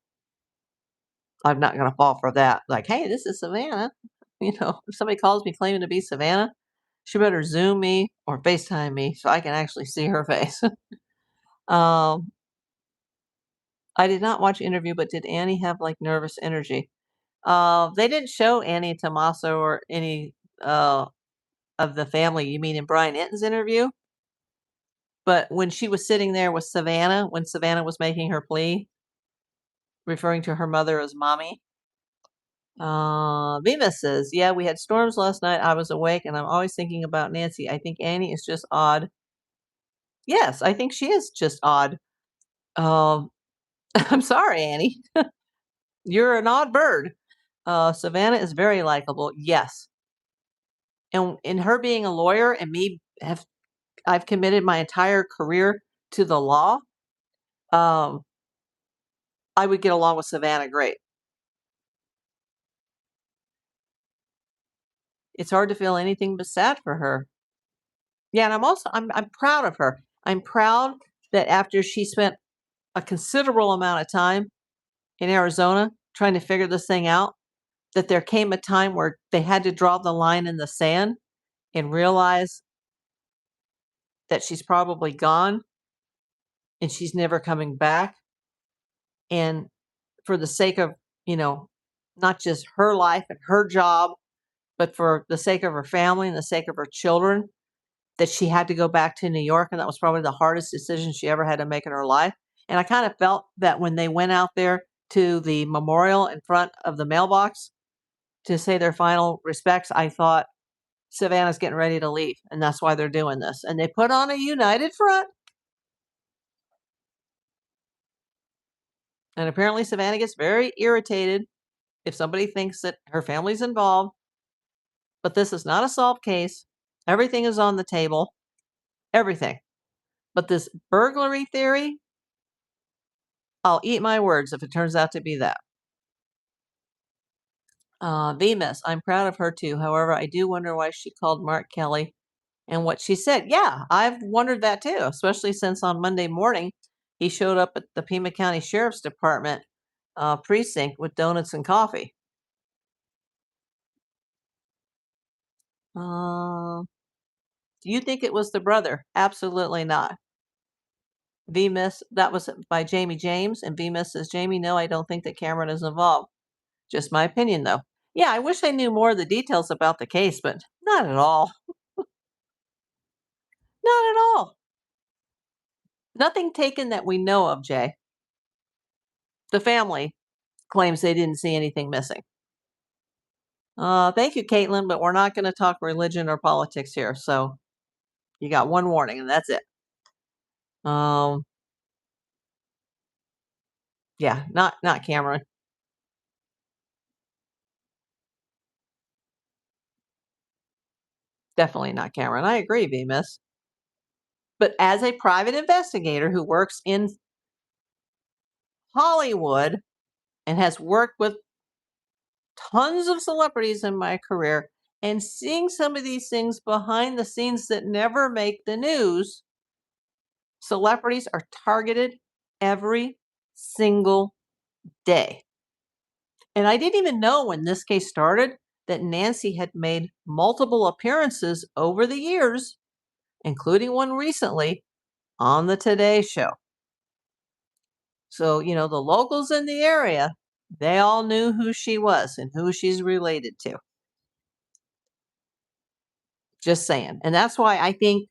I'm not going to fall for that. Like, "Hey, this is Savannah." If somebody calls me claiming to be Savannah, she better Zoom me or FaceTime me so I can actually see her face. um, I did not watch Interview, but did Annie have like nervous energy? They didn't show Annie Tommaso or any of the family. You mean in Brian Enton's interview? But when she was sitting there with Savannah, when Savannah was making her plea, referring to her mother as mommy, Venus says, "Yeah, we had storms last night. I was awake, and I'm always thinking about Nancy. I think Annie is just odd." Yes, I think she is just odd. Um, I'm sorry, Annie. You're an odd bird. Savannah is very likable. Yes, and in her being a lawyer and I've committed my entire career to the law. Um, I would get along with Savannah great. It's hard to feel anything but sad for her. Yeah, and I'm proud of her. I'm proud that after she spent a considerable amount of time in Arizona trying to figure this thing out, that there came a time where they had to draw the line in the sand and realize that she's probably gone and she's never coming back. And for the sake of, you know, not just her life and her job, but for the sake of her family and the sake of her children, that she had to go back to New York, and that was probably the hardest decision she ever had to make in her life. And I kind of felt that when they went out there to the memorial in front of the mailbox to say their final respects, I thought Savannah's getting ready to leave, and that's why they're doing this. And they put on a united front. And apparently Savannah gets very irritated if somebody thinks that her family's involved. But this is not a solved case. Everything is on the table. Everything. But this burglary theory, I'll eat my words if it turns out to be that. VMIS, I'm proud of her too. However, I do wonder why she called Mark Kelly and what she said. Yeah, I've wondered that too, especially since on Monday morning he showed up at the Pima County Sheriff's Department precinct with donuts and coffee. Do you think it was the brother? Absolutely not. VMIS, that was by Jamie James, and VMIS says, Jamie, no, I don't think that Cameron is involved. Just my opinion, though. Yeah, I wish I knew more of the details about the case, but not at all. Not at all. Nothing taken that we know of, Jay. The family claims they didn't see anything missing. Thank you, Caitlin, but we're not going to talk religion or politics here. So you got one warning, and that's it. Yeah, not Cameron. Definitely not Cameron. I agree, VMIS. But as a private investigator who works in Hollywood and has worked with tons of celebrities in my career, and seeing some of these things behind the scenes that never make the news, celebrities are targeted every single day. And I didn't even know when this case started that Nancy had made multiple appearances over the years, including one recently on the Today Show. So, the locals in the area, they all knew who she was and who she's related to. Just saying. And that's why I think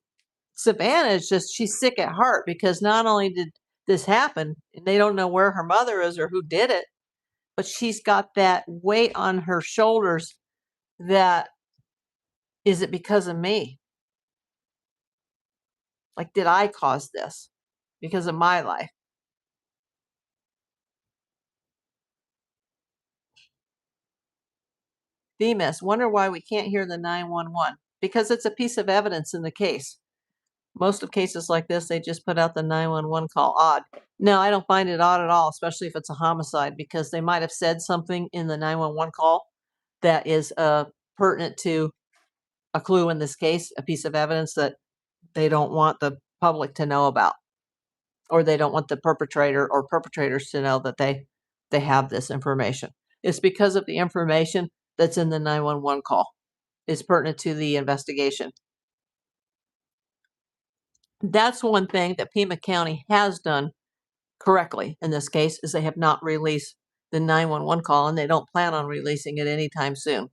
Savannah is she's sick at heart, because not only did this happen, and they don't know where her mother is or who did it, but she's got that weight on her shoulders that, is it because of me? Like, did I cause this because of my life? VMS, wonder why we can't hear the 911. Because it's a piece of evidence in the case. Most of cases like this, they just put out the 911 call. Odd. No, I don't find it odd at all, especially if it's a homicide, because they might have said something in the 911 call that is pertinent to a clue in this case, a piece of evidence that they don't want the public to know about, or they don't want the perpetrator or perpetrators to know that they have this information. It's because of the information that's in the 911 call is pertinent to the investigation. That's one thing that Pima County has done correctly in this case, is they have not released the 911 call, and they don't plan on releasing it anytime soon.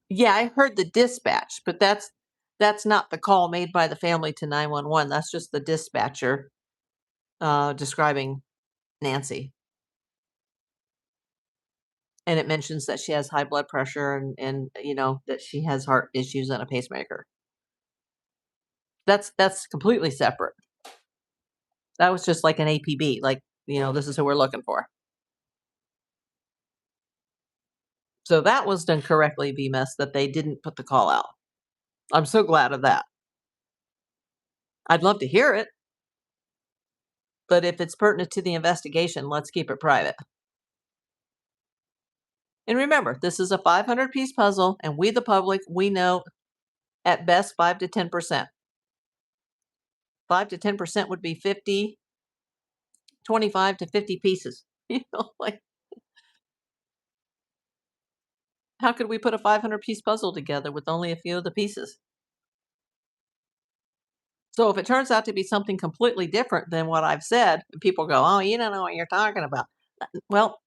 Yeah, I heard the dispatch, but that's not the call made by the family to 911. That's just the dispatcher describing Nancy. And it mentions that she has high blood pressure and that she has heart issues and a pacemaker. That's completely separate. That was just like an APB, like, this is who we're looking for. So that was done correctly, VMS, that they didn't put the call out. I'm so glad of that. I'd love to hear it, but if it's pertinent to the investigation, let's keep it private. And remember, this is a 500-piece puzzle, and we, the public, we know at best 5 to 10%. 5 to 10% would be 50, 25 to 50 pieces. Like, how could we put a 500-piece puzzle together with only a few of the pieces? So if it turns out to be something completely different than what I've said, and people go, oh, you don't know what you're talking about. Well,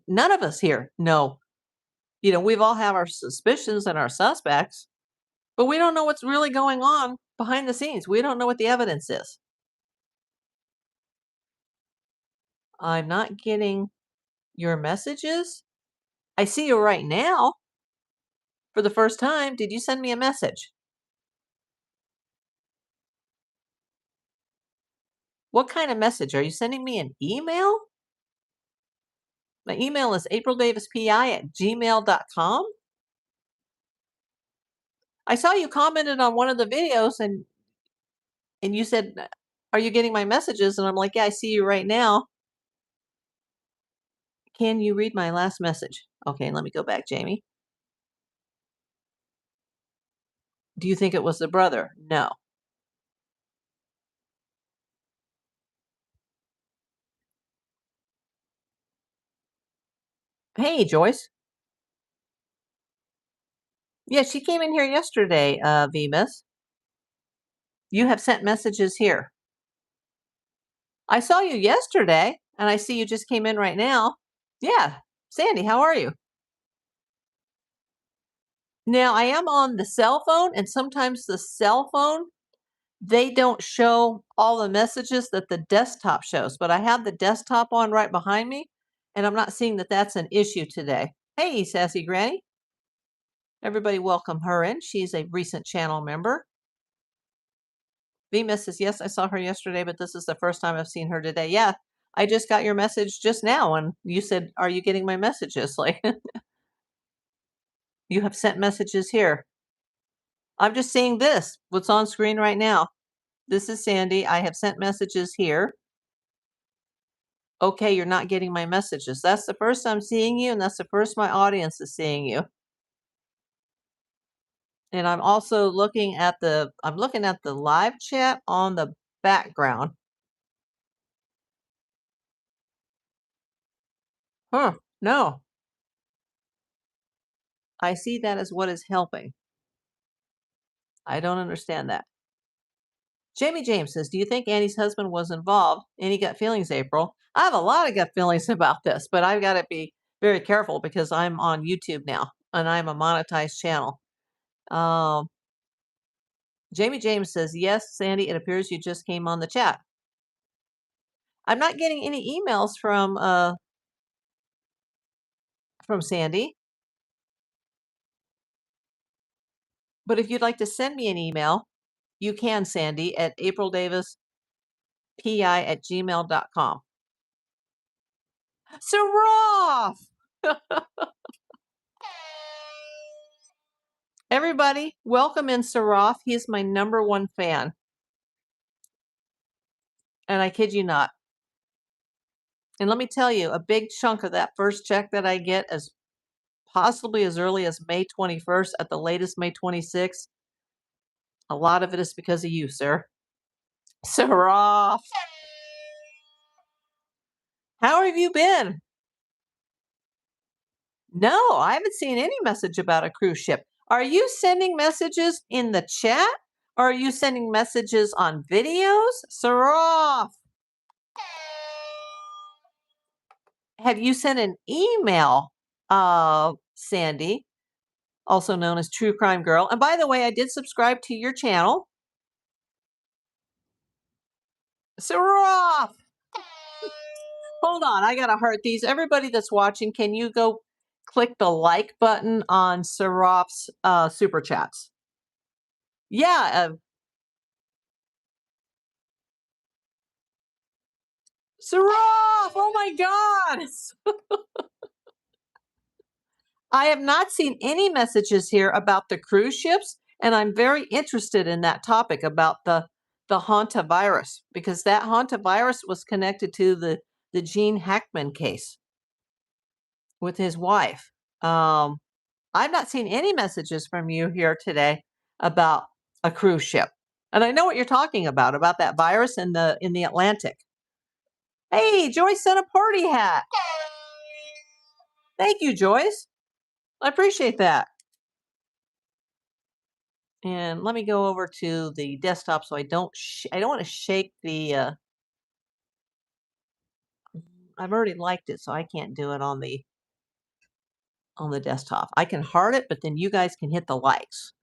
none of us here know. We've all have our suspicions and our suspects, but we don't know what's really going on behind the scenes. We don't know what the evidence is. I'm not getting your messages. I see you right now for the first time. Did you send me a message? What kind of message? Are you sending me an email? My email is aprildavispi@gmail.com. I saw you commented on one of the videos and you said, are you getting my messages? And I'm like, yeah, I see you right now. Can you read my last message? Okay, let me go back, Jamie. Do you think it was the brother? No. Hey, Joyce. Yeah, she came in here yesterday, VMIS. You have sent messages here. I saw you yesterday, and I see you just came in right now. Yeah. Sandy, how are you? Now, I am on the cell phone, and sometimes the cell phone, they don't show all the messages that the desktop shows, but I have the desktop on right behind me, and I'm not seeing that that's an issue today. Hey, Sassy Granny. Everybody welcome her in. She's a recent channel member. VMIS says, yes, I saw her yesterday, but this is the first time I've seen her today. Yeah, I just got your message just now, and you said, are you getting my messages? Like, you have sent messages here. I'm just seeing this, what's on screen right now. This is Sandy. I have sent messages here. Okay, you're not getting my messages. That's the first I'm seeing you, and that's the first my audience is seeing you. And I'm also looking at the live chat on the background. Huh, no. I see that as what is helping. I don't understand that. Jamie James says, do you think Annie's husband was involved? Any gut feelings, April? I have a lot of gut feelings about this, but I've got to be very careful because I'm on YouTube now and I'm a monetized channel. Jamie James says, yes, Sandy, it appears you just came on the chat. I'm not getting any emails from Sandy. But if you'd like to send me an email, you can, Sandy, at aprildavispi@gmail.com. Saroff! Everybody, welcome in Saraf. He is my #1 fan. And I kid you not. And let me tell you, a big chunk of that first check that I get is possibly as early as May 21st, at the latest May 26th. A lot of it is because of you, sir. Saraf. How have you been? No, I haven't seen any message about a cruise ship. Are you sending messages in the chat? Or are you sending messages on videos? Saraf. Have you sent an email, Sandy, also known as True Crime Girl? And by the way, I did subscribe to your channel. Saraf. Hold on, I gotta heart these. Everybody that's watching, can you go click the like button on Saraf's super chats? Yeah, Saraf! Oh my God! I have not seen any messages here about the cruise ships, and I'm very interested in that topic about the hantavirus, because that hantavirus was connected to the Gene Hackman case with his wife. I've not seen any messages from you here today about a cruise ship. And I know what you're talking about that virus in the Atlantic. Hey, Joyce sent a party hat. Thank you, Joyce. I appreciate that. And let me go over to the desktop so I don't want to shake the I've already liked it, so I can't do it on the desktop. I can heart it, but then you guys can hit the likes.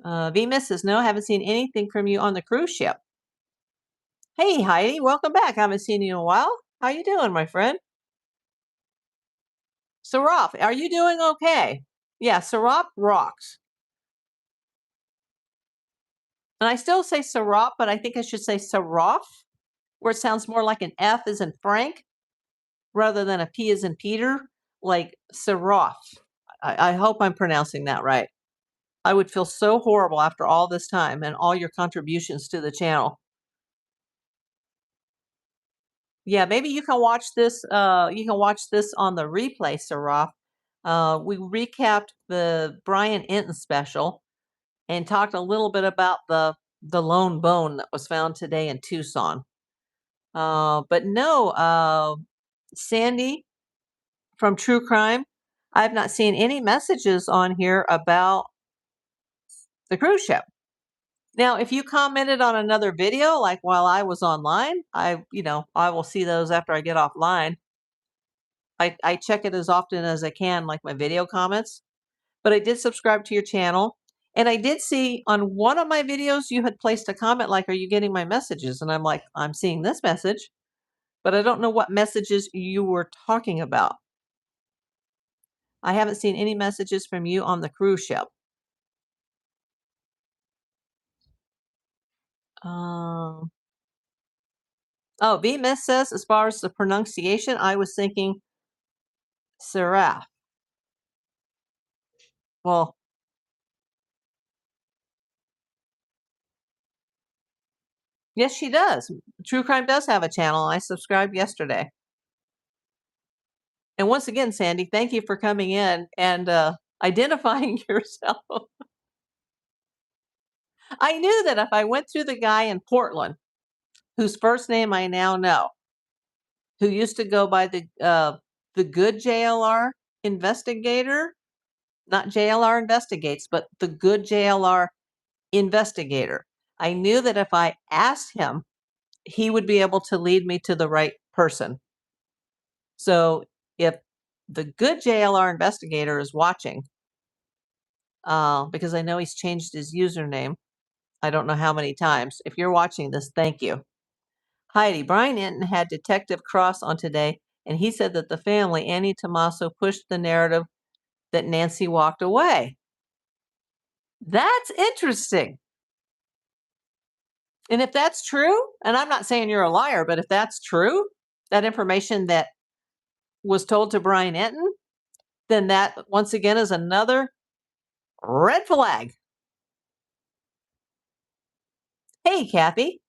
V-Miss says, no, haven't seen anything from you on the cruise ship. Hey, Heidi, welcome back. I haven't seen you in a while. How you doing, my friend? Saraf, are you doing okay? Yeah, Saraf rocks. And I still say Saraf, but I think I should say Saraf, where it sounds more like an F as in Frank, rather than a P as in Peter, like Saraf. I hope I'm pronouncing that right. I would feel so horrible after all this time and all your contributions to the channel. Yeah, maybe you can watch this. You can watch this on the replay, Saraf. We recapped the Brian Enton special and talked a little bit about the lone bone that was found today in Tucson. But no, Sandy from True Crime, I've not seen any messages on here about the cruise ship. Now, if you commented on another video, like while I was online, I will see those after I get offline. I check it as often as I can, like my video comments. But I did subscribe to your channel. And I did see on one of my videos, you had placed a comment like, are you getting my messages? And I'm like, I'm seeing this message, but I don't know what messages you were talking about. I haven't seen any messages from you on the cruise ship. Oh, V-Miss says, as far as the pronunciation, I was thinking Seraph. Well, yes, she does. True Crime does have a channel. I subscribed yesterday. And once again, Sandy, thank you for coming in and identifying yourself. I knew that if I went through the guy in Portland, whose first name I now know, who used to go by the good JLR investigator, not JLR investigates, but the good JLR investigator. I knew that if I asked him, he would be able to lead me to the right person. So if the good JLR investigator is watching, because I know he's changed his username, I don't know how many times. If you're watching this, thank you. Heidi, Brian Enton had Detective Cross on today, and he said that the family, Annie Tommaso, pushed the narrative that Nancy walked away. That's interesting. And if that's true, and I'm not saying you're a liar, but if that's true, that information that was told to Brian Enton, then that once again is another Red flag. Hey, Kathy.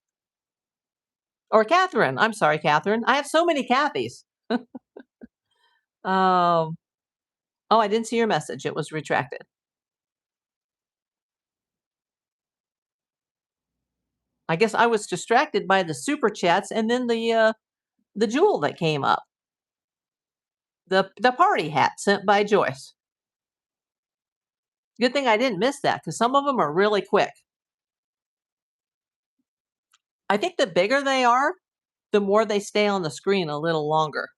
Or Catherine. I'm sorry, Catherine. I have so many Kathys. Um, oh, I didn't see your message. It was retracted. I guess I was distracted by the super chats and then the jewel that came up. The party hat sent by Joyce. Good thing I didn't miss that because some of them are really quick. I think the bigger they are, the more they stay on the screen a little longer.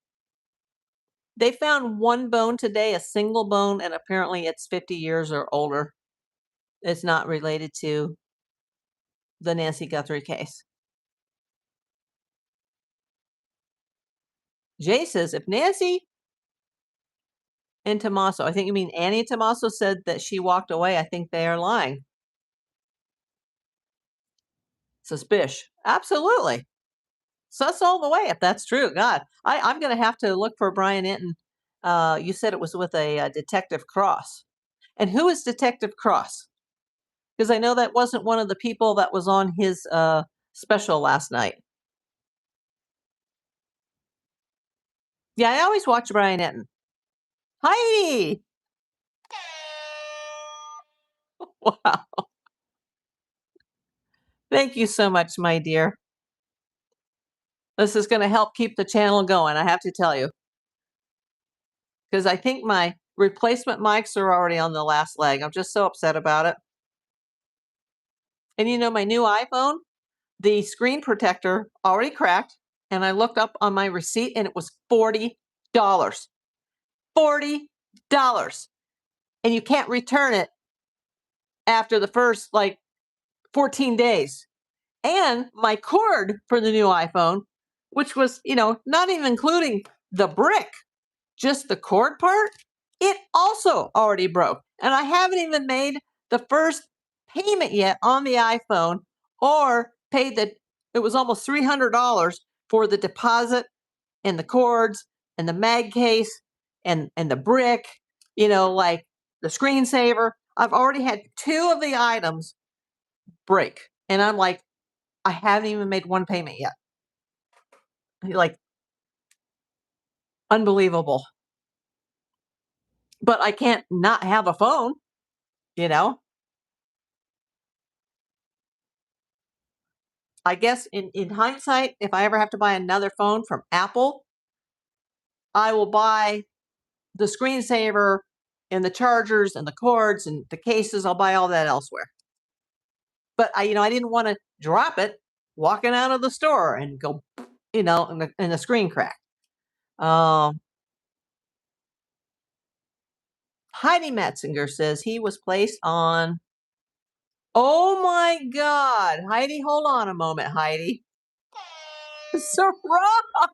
They found one bone today, a single bone, and apparently it's 50 years or older. It's not related to the Nancy Guthrie case. Jay says if Nancy and Tommaso, I think you mean Annie and Tommaso, said that she walked away, I think they are lying. Suspicious. Absolutely. Sus all the way if that's true. God, I'm going to have to look for Brian Enton. You said it was with a Detective Cross. And who is Detective Cross? Because I know that wasn't one of the people that was on his special last night. Yeah, I always watch Brian Enton. Hi! Wow. Thank you so much, my dear. This is going to help keep the channel going, I have to tell you. Because I think my replacement mics are already on the last leg. I'm just so upset about it. And you know, my new iPhone, the screen protector already cracked. And I looked up on my receipt and it was $40. $40. And you can't return it after the first 14 days. And my cord for the new iPhone, which was, not even including the brick, just the cord part, it also already broke. And I haven't even made the first payment yet on the iPhone or paid it was almost $300 for the deposit and the cords and the mag case and the brick, like the screensaver. I've already had 2 of the items break. And I'm like, I haven't even made one payment yet. Like, unbelievable. But I can't not have a phone, you know? I guess in hindsight, if I ever have to buy another phone from Apple, I will buy the screensaver and the chargers and the cords and the cases. I'll buy all that elsewhere. But I didn't want to drop it walking out of the store and go, and the screen crack. Heidi Metzinger says he was placed on. Oh my God, Heidi, hold on a moment, Heidi. So wrong.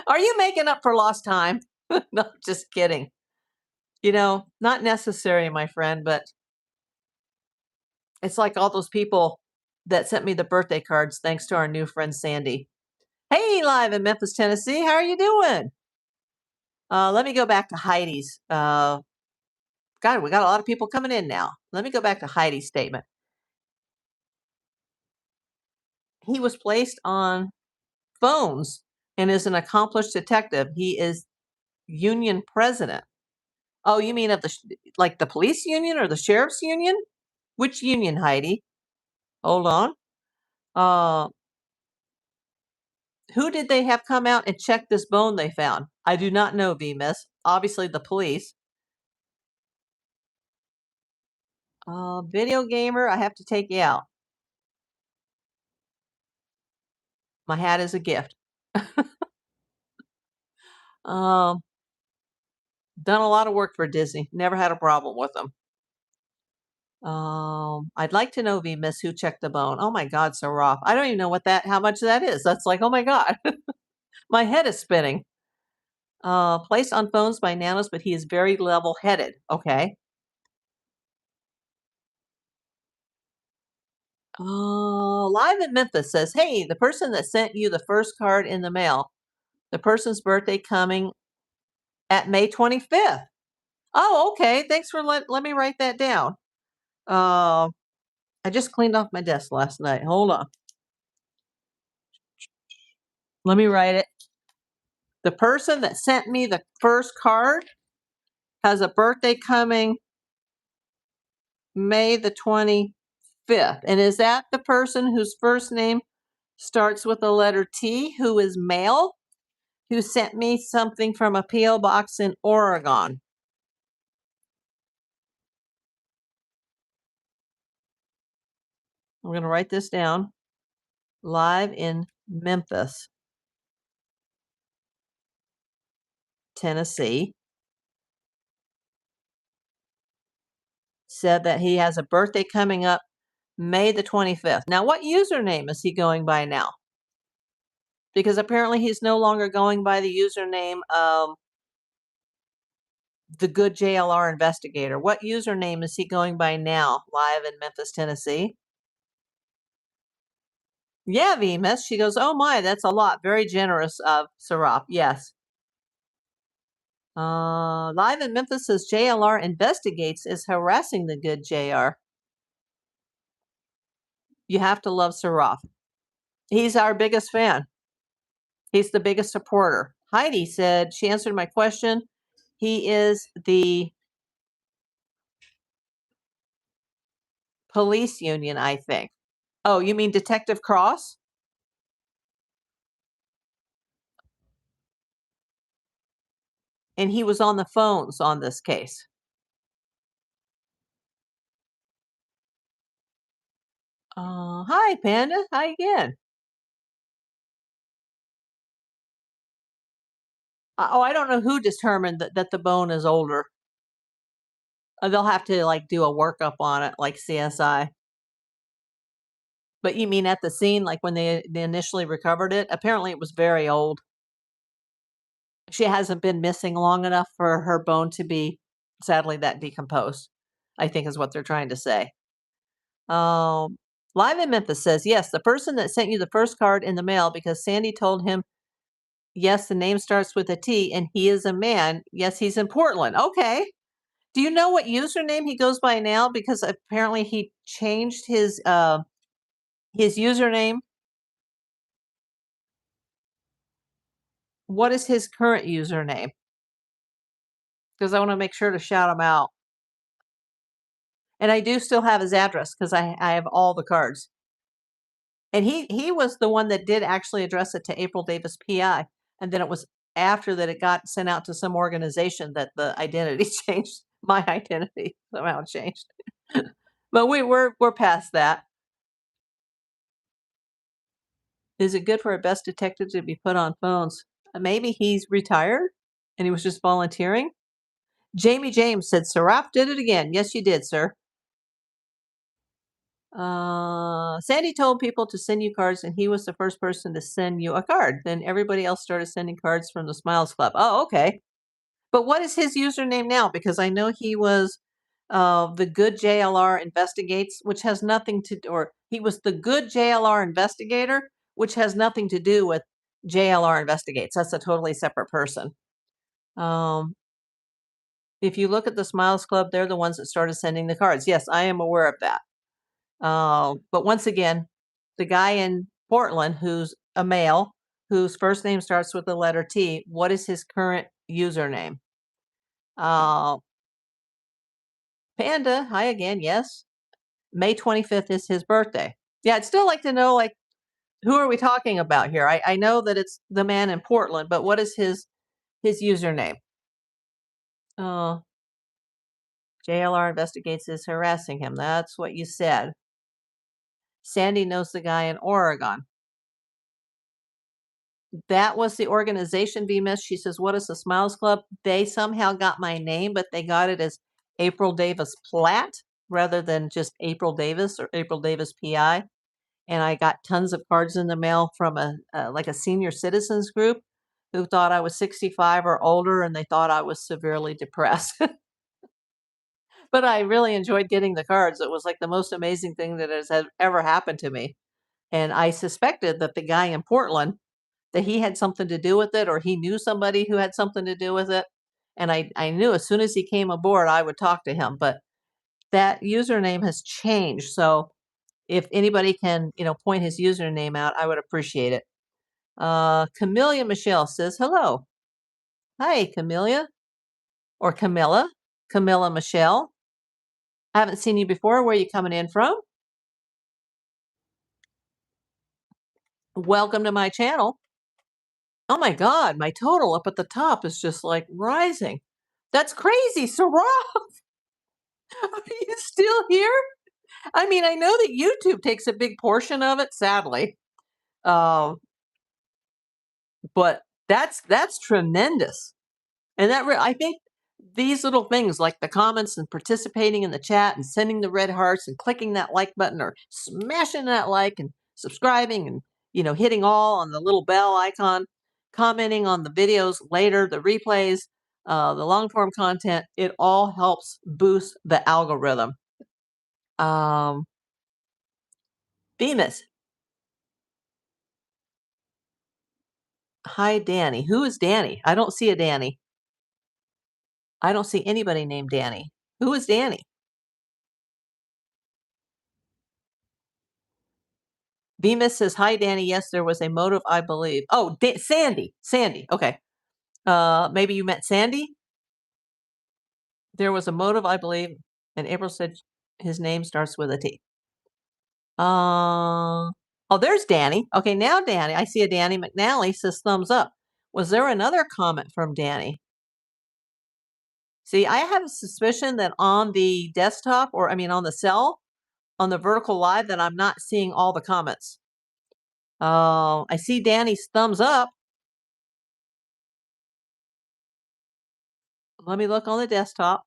Are you making up for lost time? No, just kidding. Not necessary, my friend, but it's like all those people that sent me the birthday cards thanks to our new friend Sandy. Hey, live in Memphis, Tennessee. How are you doing? Let me go back to Heidi's. God, we got a lot of people coming in now. Let me go back to Heidi's statement. He was placed on phones and is an accomplished detective. He is union president. Oh, you mean of the police union or the sheriff's union? Which union, Heidi? Hold on. Who did they have come out and check this bone they found? I do not know, V-Miss. Obviously the police. Video gamer, I have to take you out. My hat is a gift. Done a lot of work for Disney. Never had a problem with them. I'd like to know, V-Miss, who checked the bone. Oh my God, so rough. I don't even know how much that is. That's like, oh my God. My head is spinning. Placed on phones by nanos, but he is very level-headed. Okay. Live in Memphis says, hey, the person that sent you the first card in the mail, the person's birthday coming at May 25th. Oh, okay. Thanks for let me write that down. Uh, I just cleaned off my desk last night. Hold on. Let me write it. The person that sent me the first card has a birthday coming May the 25th. And is that the person whose first name starts with the letter T, who is male, who sent me something from a P.O. box in Oregon? I'm going to write this down. Live in Memphis, Tennessee. Said that he has a birthday coming up May the 25th. Now, what username is he going by now? Because apparently he's no longer going by the username the good JLR investigator. What username is he going by now, live in Memphis, Tennessee? Yeah, Venus. She goes, oh my, that's a lot. Very generous of Sarap. Yes. Live in Memphis says JLR investigates is harassing the good JR. You have to love Saraf. He's our biggest fan. He's the biggest supporter. Heidi said, she answered my question. He is the police union, I think. Oh, you mean Detective Cross? And he was on the phones on this case. Hi, Panda. Hi again. Oh, I don't know who determined that the bone is older. They'll have to like do a workup on it, like CSI. But you mean at the scene, like when they initially recovered it? Apparently, it was very old. She hasn't been missing long enough for her bone to be, sadly, that decomposed, I think is what they're trying to say. Live in Memphis says, yes, the person that sent you the first card in the mail because Sandy told him, yes, the name starts with a T and he is a man. Yes, he's in Portland. Okay. Do you know what username he goes by now? Because apparently he changed his username. What is his current username? Because I want to make sure to shout him out. And I do still have his address because I have all the cards. And he was the one that did actually address it to April Davis PI. And then it was after that it got sent out to some organization that the identity changed. My identity somehow changed. But we're past that. Is it good for a best detective to be put on phones? Maybe he's retired and he was just volunteering. Jamie James said, Saraf did it again. Yes, you did, sir. Sandy told people to send you cards, and he was the first person to send you a card. Then everybody else started sending cards from the Smiles Club. Oh, okay. But what is his username now? Because I know he was the good JLR investigates, which has nothing to, or he was the good JLR investigator, which has nothing to do with JLR investigates. That's a totally separate person. If you look at the Smiles Club, they're the ones that started sending the cards. Yes, I am aware of that. But once again, the guy in Portland who's a male, whose first name starts with the letter T, what is his current username? Panda, hi again, yes. May 25th is his birthday. Yeah, I'd still like to know, like, who are we talking about here? I know that it's the man in Portland, but what is his username? JLR investigates is harassing him. That's what you said. Sandy knows the guy in Oregon. That was the organization, VMIS. She says, what is the Smiles Club? They somehow got my name, but they got it as April Davis Platt rather than just April Davis or April Davis PI. And I got tons of cards in the mail from like a senior citizens group who thought I was 65 or older, and they thought I was severely depressed. But I really enjoyed getting the cards. It was like the most amazing thing that has ever happened to me. And I suspected that the guy in Portland, that he had something to do with it, or he knew somebody who had something to do with it. and I knew as soon as he came aboard, I would talk to him. But that username has changed. So if anybody can, point his username out, I would appreciate it. Camelia Michelle says, hello. Hi, Camelia. Or Camilla. Camilla Michelle. I haven't seen you before. Where are you coming in from? Welcome to my channel. Oh my God, my total up at the top is just like rising. That's crazy, Sarah. Are you still here? I mean, I know that YouTube takes a big portion of it, sadly. But that's tremendous. And I think these little things like the comments and participating in the chat and sending the red hearts and clicking that like button or smashing that like and subscribing and hitting all on the little bell icon, commenting on the videos later, the replays, the long form content, it all helps boost the algorithm. Bemis. Hi, Danny. Who is Danny? I don't see a Danny. I don't see anybody named Danny. Who is Danny? Bemis says, hi, Danny. Yes, there was a motive, I believe. Oh, Sandy. Sandy. Okay. Maybe you met Sandy? There was a motive, I believe. And April said his name starts with a T. Oh, there's Danny. Okay, now Danny. I see a Danny McNally says thumbs up. Was there another comment from Danny? See, I have a suspicion that on the desktop, on the cell, on the vertical live, that I'm not seeing all the comments. I see Danny's thumbs up. Let me look on the desktop.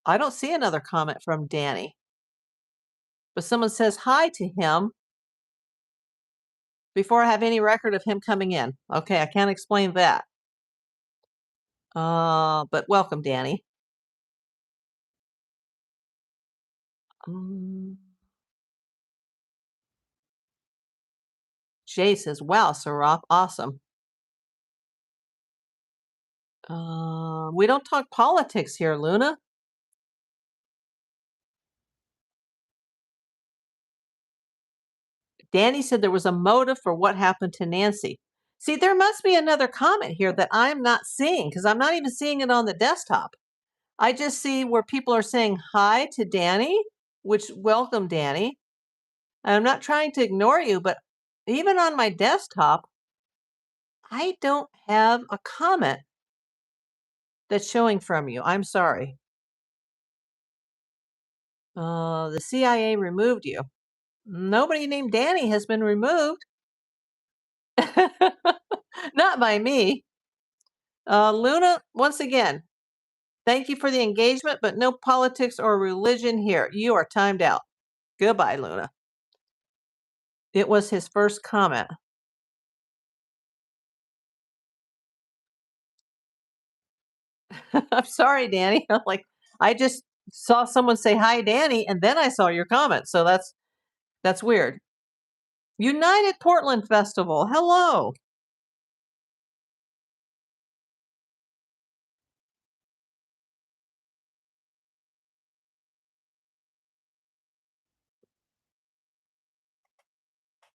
I don't see another comment from Danny. But someone says hi to him before I have any record of him coming in. Okay, I can't explain that. But welcome, Danny. Jay says, wow, Saraf, awesome. We don't talk politics here, Luna. Danny said there was a motive for what happened to Nancy. See, there must be another comment here that I'm not seeing because I'm not even seeing it on the desktop. I just see where people are saying hi to Danny, which welcome, Danny. I'm not trying to ignore you, but even on my desktop, I don't have a comment that's showing from you. I'm sorry. The CIA removed you. Nobody named Danny has been removed. Not by me. Luna, once again, thank you for the engagement, but no politics or religion here. You are timed out. Goodbye, Luna. It was his first comment. I'm sorry, Danny. I just saw someone say hi, Danny, and then I saw your comment. So that's weird. United Portland Festival. Hello.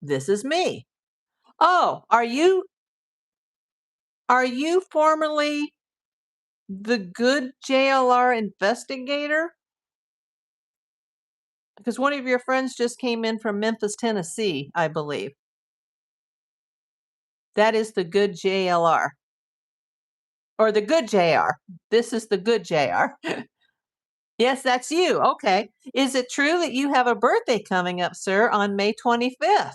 This is me. Oh, are you formerly the good JLR investigator? Because one of your friends just came in from Memphis, Tennessee, I believe. That is the good JLR. Or the good JR. This is the good JR. Yes, that's you. Okay. Is it true that you have a birthday coming up, sir, on May 25th?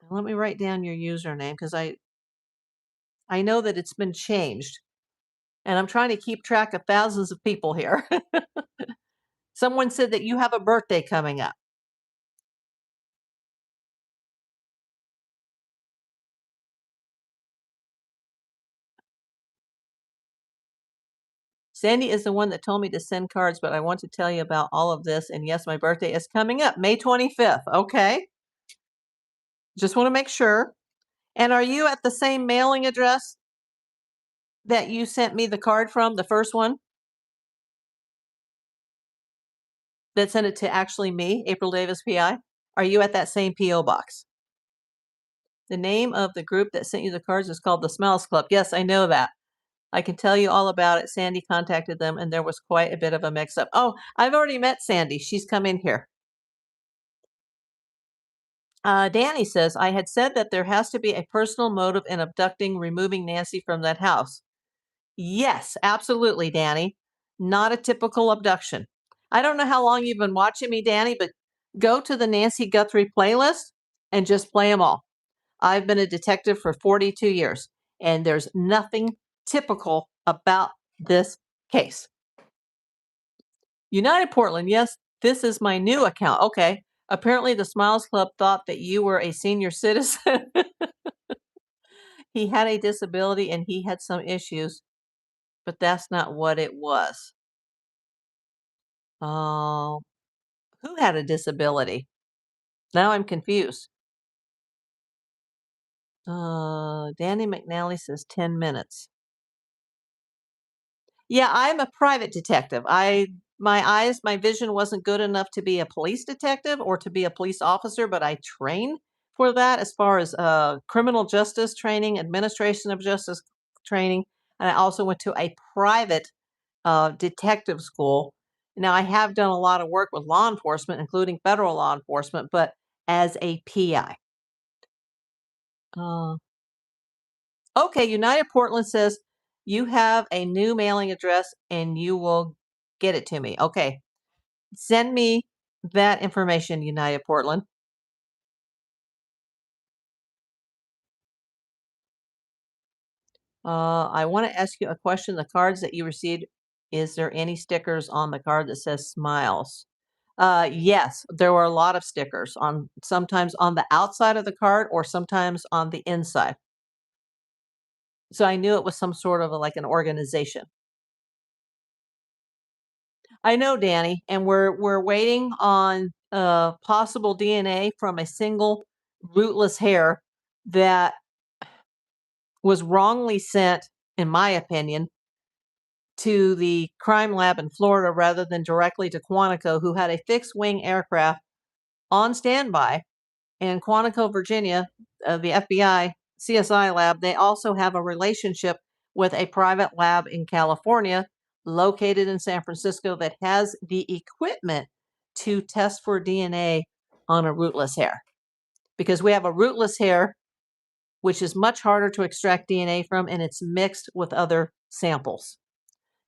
Let me write down your username because I know that it's been changed. And I'm trying to keep track of thousands of people here. Someone said that you have a birthday coming up. Sandy is the one that told me to send cards, but I want to tell you about all of this. And yes, my birthday is coming up, May 25th. Okay. Just want to make sure. And are you at the same mailing address that you sent me the card from, the first one? That sent it to actually me, April Davis, PI? Are you at that same P.O. box? The name of the group that sent you the cards is called the Smiles Club. Yes, I know that. I can tell you all about it. Sandy contacted them, and there was quite a bit of a mix-up. Oh, I've already met Sandy. She's come in here. Danny says, I had said that there has to be a personal motive in abducting, removing Nancy from that house. Yes, absolutely, Danny. Not a typical abduction. I don't know how long you've been watching me, Danny, but go to the Nancy Guthrie playlist and just play them all. I've been a detective for 42 years, and there's nothing typical about this case. United Portland, yes, this is my new account. Okay. Apparently, the Smiles Club thought that you were a senior citizen. He had a disability and he had some issues, but that's not what it was. Oh, who had a disability? Now I'm confused. Danny McNally says 10 minutes. Yeah, I'm a private detective. My vision wasn't good enough to be a police detective or to be a police officer, but I train for that as far as criminal justice training, administration of justice training, and I also went to a private detective school. Now, I have done a lot of work with law enforcement, including federal law enforcement, but as a PI. Okay, United Portland says you have a new mailing address and you will get it to me. Okay, send me that information, United Portland. I want to ask you a question. The cards that you received, is there any stickers on the card that says smiles? Yes, there were a lot of stickers on, sometimes on the outside of the card or sometimes on the inside. So I knew it was some sort of like an organization. I know, Danny, and we're waiting on possible DNA from a single rootless hair that was wrongly sent, in my opinion, to the crime lab in Florida rather than directly to Quantico, who had a fixed wing aircraft on standby in Quantico, Virginia. The FBI CSI lab. They also have a relationship with a private lab in California, located in San Francisco, that has the equipment to test for DNA on a rootless hair. Because we have a rootless hair, which is much harder to extract DNA from, and it's mixed with other samples.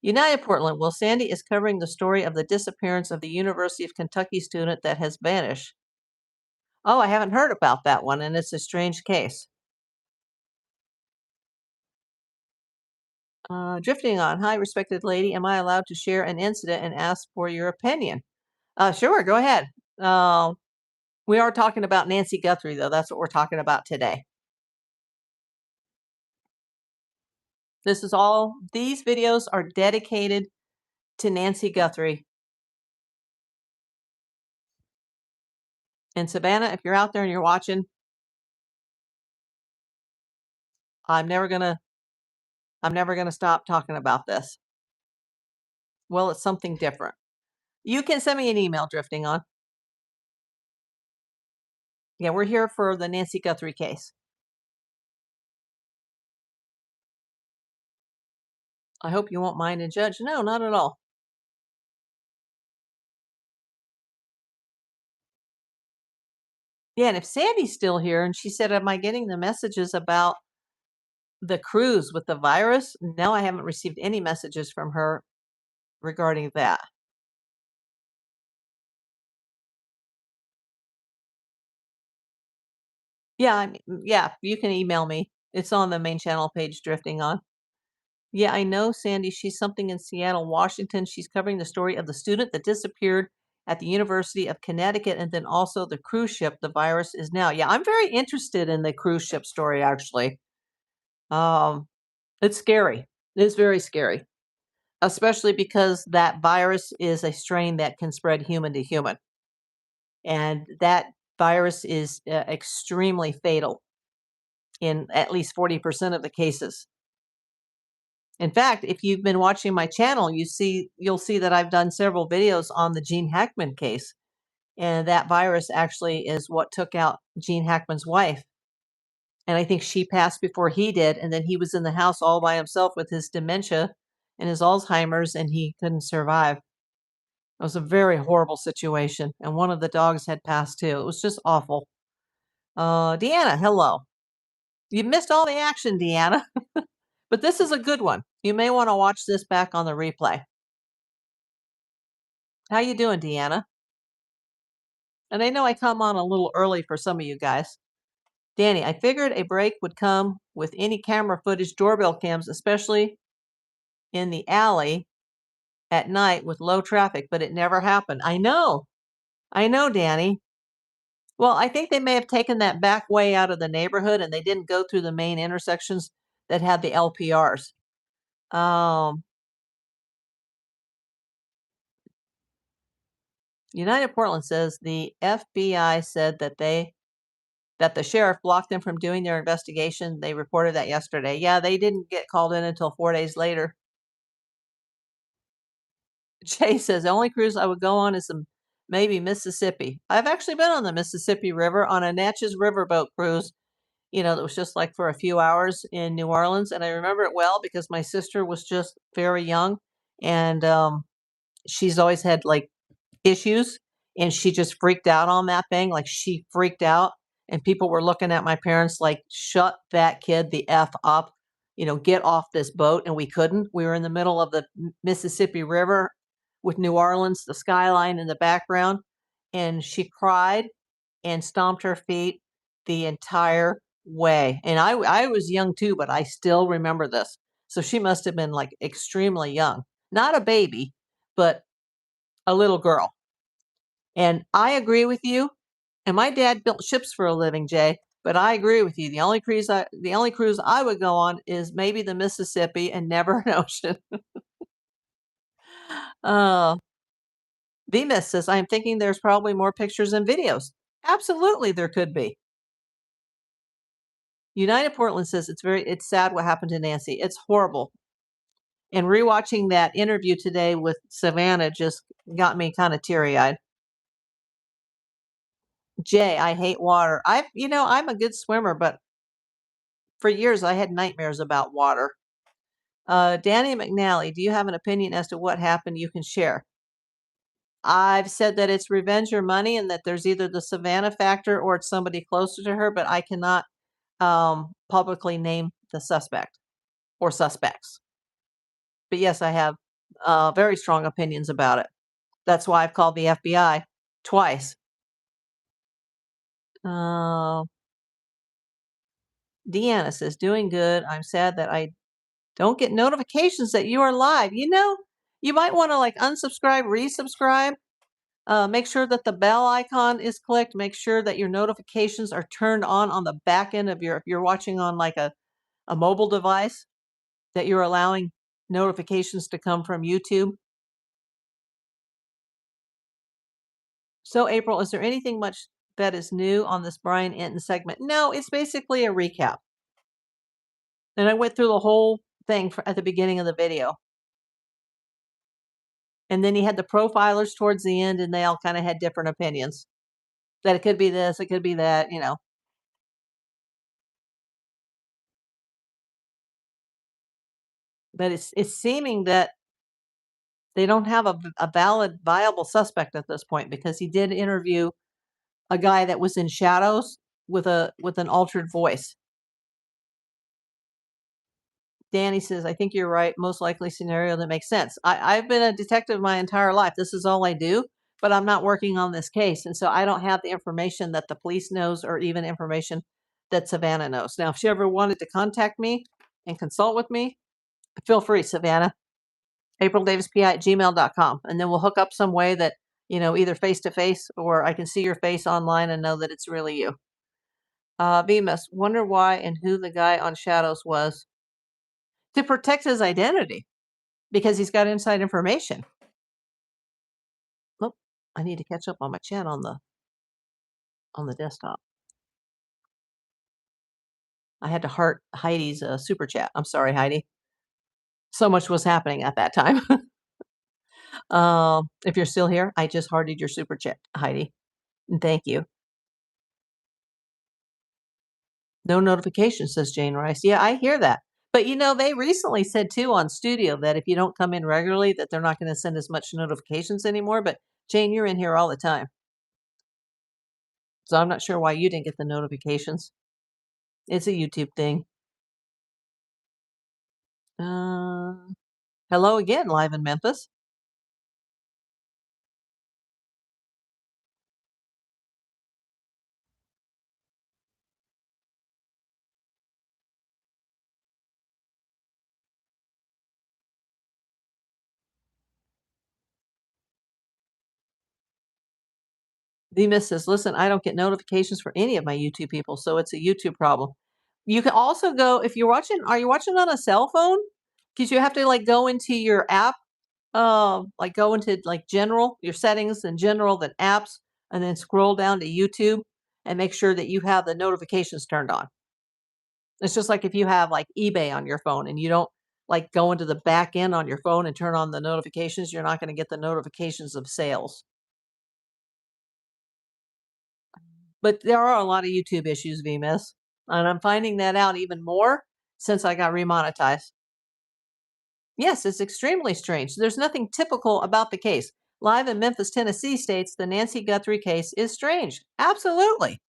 United Portland, well, Sandy is covering the story of the disappearance of the University of Kentucky student that has vanished. Oh, I haven't heard about that one, and it's a strange case. Drifting on. Hi, respected lady. Am I allowed to share an incident and ask for your opinion? Sure, go ahead. We are talking about Nancy Guthrie, though. That's what we're talking about today. These videos are dedicated to Nancy Guthrie. And Savannah, if you're out there and you're watching, I'm never gonna stop talking about this. Well, it's something different. You can send me an email, Drifting On. Yeah, we're here for the Nancy Guthrie case. I hope you won't mind and judge. No, not at all. Yeah, and if Sandy's still here and she said, am I getting the messages about the cruise with the virus? No, I haven't received any messages from her regarding that. Yeah, yeah, you can email me. It's on the main channel page, Drifting On. Yeah, I know, Sandy. She's something in Seattle, Washington. She's covering the story of the student that disappeared at the University of Connecticut and then also the cruise ship the virus is now. Yeah, I'm very interested in the cruise ship story, actually. It's scary. It is very scary, especially because that virus is a strain that can spread human to human. And that virus is extremely fatal. in at least 40% of the cases. In fact, if you've been watching my channel, you'll see that I've done several videos on the Gene Hackman case. And that virus actually is what took out Gene Hackman's wife. And I think she passed before he did. And then he was in the house all by himself with his dementia and his Alzheimer's, and he couldn't survive. It was a very horrible situation. And one of the dogs had passed too. It was just awful. Deanna, hello. You missed all the action, Deanna. But this is a good one. You may want to watch this back on the replay. How you doing, Deanna? And I know I come on a little early for some of you guys. Danny, I figured a break would come with any camera footage, doorbell cams, especially in the alley at night with low traffic, but it never happened. I know, Danny. Well, I think they may have taken that back way out of the neighborhood and they didn't go through the main intersections that had the LPRs. United Portland says the FBI said that the sheriff blocked them from doing their investigation. They reported that yesterday. Yeah, they didn't get called in until 4 days later. Jay says the only cruise I would go on is maybe Mississippi. I've actually been on the Mississippi River on a Natchez Riverboat cruise, that was just like for a few hours in New Orleans. And I remember it well because my sister was just very young and she's always had like issues and she just freaked out on that thing. Like she freaked out and people were looking at my parents like, shut that kid the F up, get off this boat. And we couldn't. We were in the middle of the Mississippi River with New Orleans, the skyline in the background. And she cried and stomped her feet the entire way. And I was young too, but I still remember this. So she must have been like extremely young, not a baby, but a little girl. And I agree with you. And my dad built ships for a living, Jay. But I agree with you. The only cruise I would go on is maybe the Mississippi and never an ocean. Venus says, I'm thinking there's probably more pictures and videos. Absolutely, there could be. United Portland says it's sad what happened to Nancy. It's horrible. And rewatching that interview today with Savannah just got me kind of teary-eyed. Jay, I hate water. I'm a good swimmer, but for years I had nightmares about water. Danny McNally, do you have an opinion as to what happened you can share? I've said that it's revenge or money and that there's either the Savannah factor or it's somebody closer to her, but I cannot publicly name the suspect or suspects. But yes, I have very strong opinions about it. That's why I've called the FBI twice. Deanna says, doing good. I'm sad that I don't get notifications that you are live. You might want to like unsubscribe, resubscribe. Make sure that the bell icon is clicked. Make sure that your notifications are turned on the back end of if you're watching on like a mobile device, that you're allowing notifications to come from YouTube. So April, is there anything much that is new on this Brian Enton segment? No, it's basically a recap. And I went through the whole thing at the beginning of the video. And then he had the profilers towards the end, and they all kind of had different opinions. That it could be this, it could be that, But it's seeming that they don't have a valid, viable suspect at this point because he did interview a guy that was in shadows with an altered voice. Danny says, I think you're right. Most likely scenario that makes sense. I've been a detective my entire life. This is all I do, but I'm not working on this case. And so I don't have the information that the police knows or even information that Savannah knows. Now, if she ever wanted to contact me and consult with me, feel free, Savannah. aprildavispi@gmail.com. And then we'll hook up some way that, either face-to-face or I can see your face online and know that it's really you. Bemis, wonder why and who the guy on Shadows was. To protect his identity because he's got inside information. Oh, I need to catch up on my chat on the desktop. I had to heart Heidi's super chat. I'm sorry, Heidi. So much was happening at that time. If you're still here, I just hearted your super chat, Heidi. And thank you. No notification, says Jane Rice. Yeah, I hear that. But they recently said too on Studio that if you don't come in regularly, that they're not going to send as much notifications anymore. But Jane, you're in here all the time. So I'm not sure why you didn't get the notifications. It's a YouTube thing. Hello again, live in Memphis. The Miss says, listen, I don't get notifications for any of my YouTube people, so it's a YouTube problem. You can also go if you're watching. Are you watching on a cell phone? Because you have to go into your app, go into general, your settings and general, then apps, and then scroll down to YouTube and make sure that you have the notifications turned on. It's just like if you have eBay on your phone and you don't go into the back end on your phone and turn on the notifications, you're not going to get the notifications of sales. But there are a lot of YouTube issues, VMIS, and I'm finding that out even more since I got remonetized. Yes, it's extremely strange. There's nothing typical about the case. Live in Memphis, Tennessee states the Nancy Guthrie case is strange. Absolutely.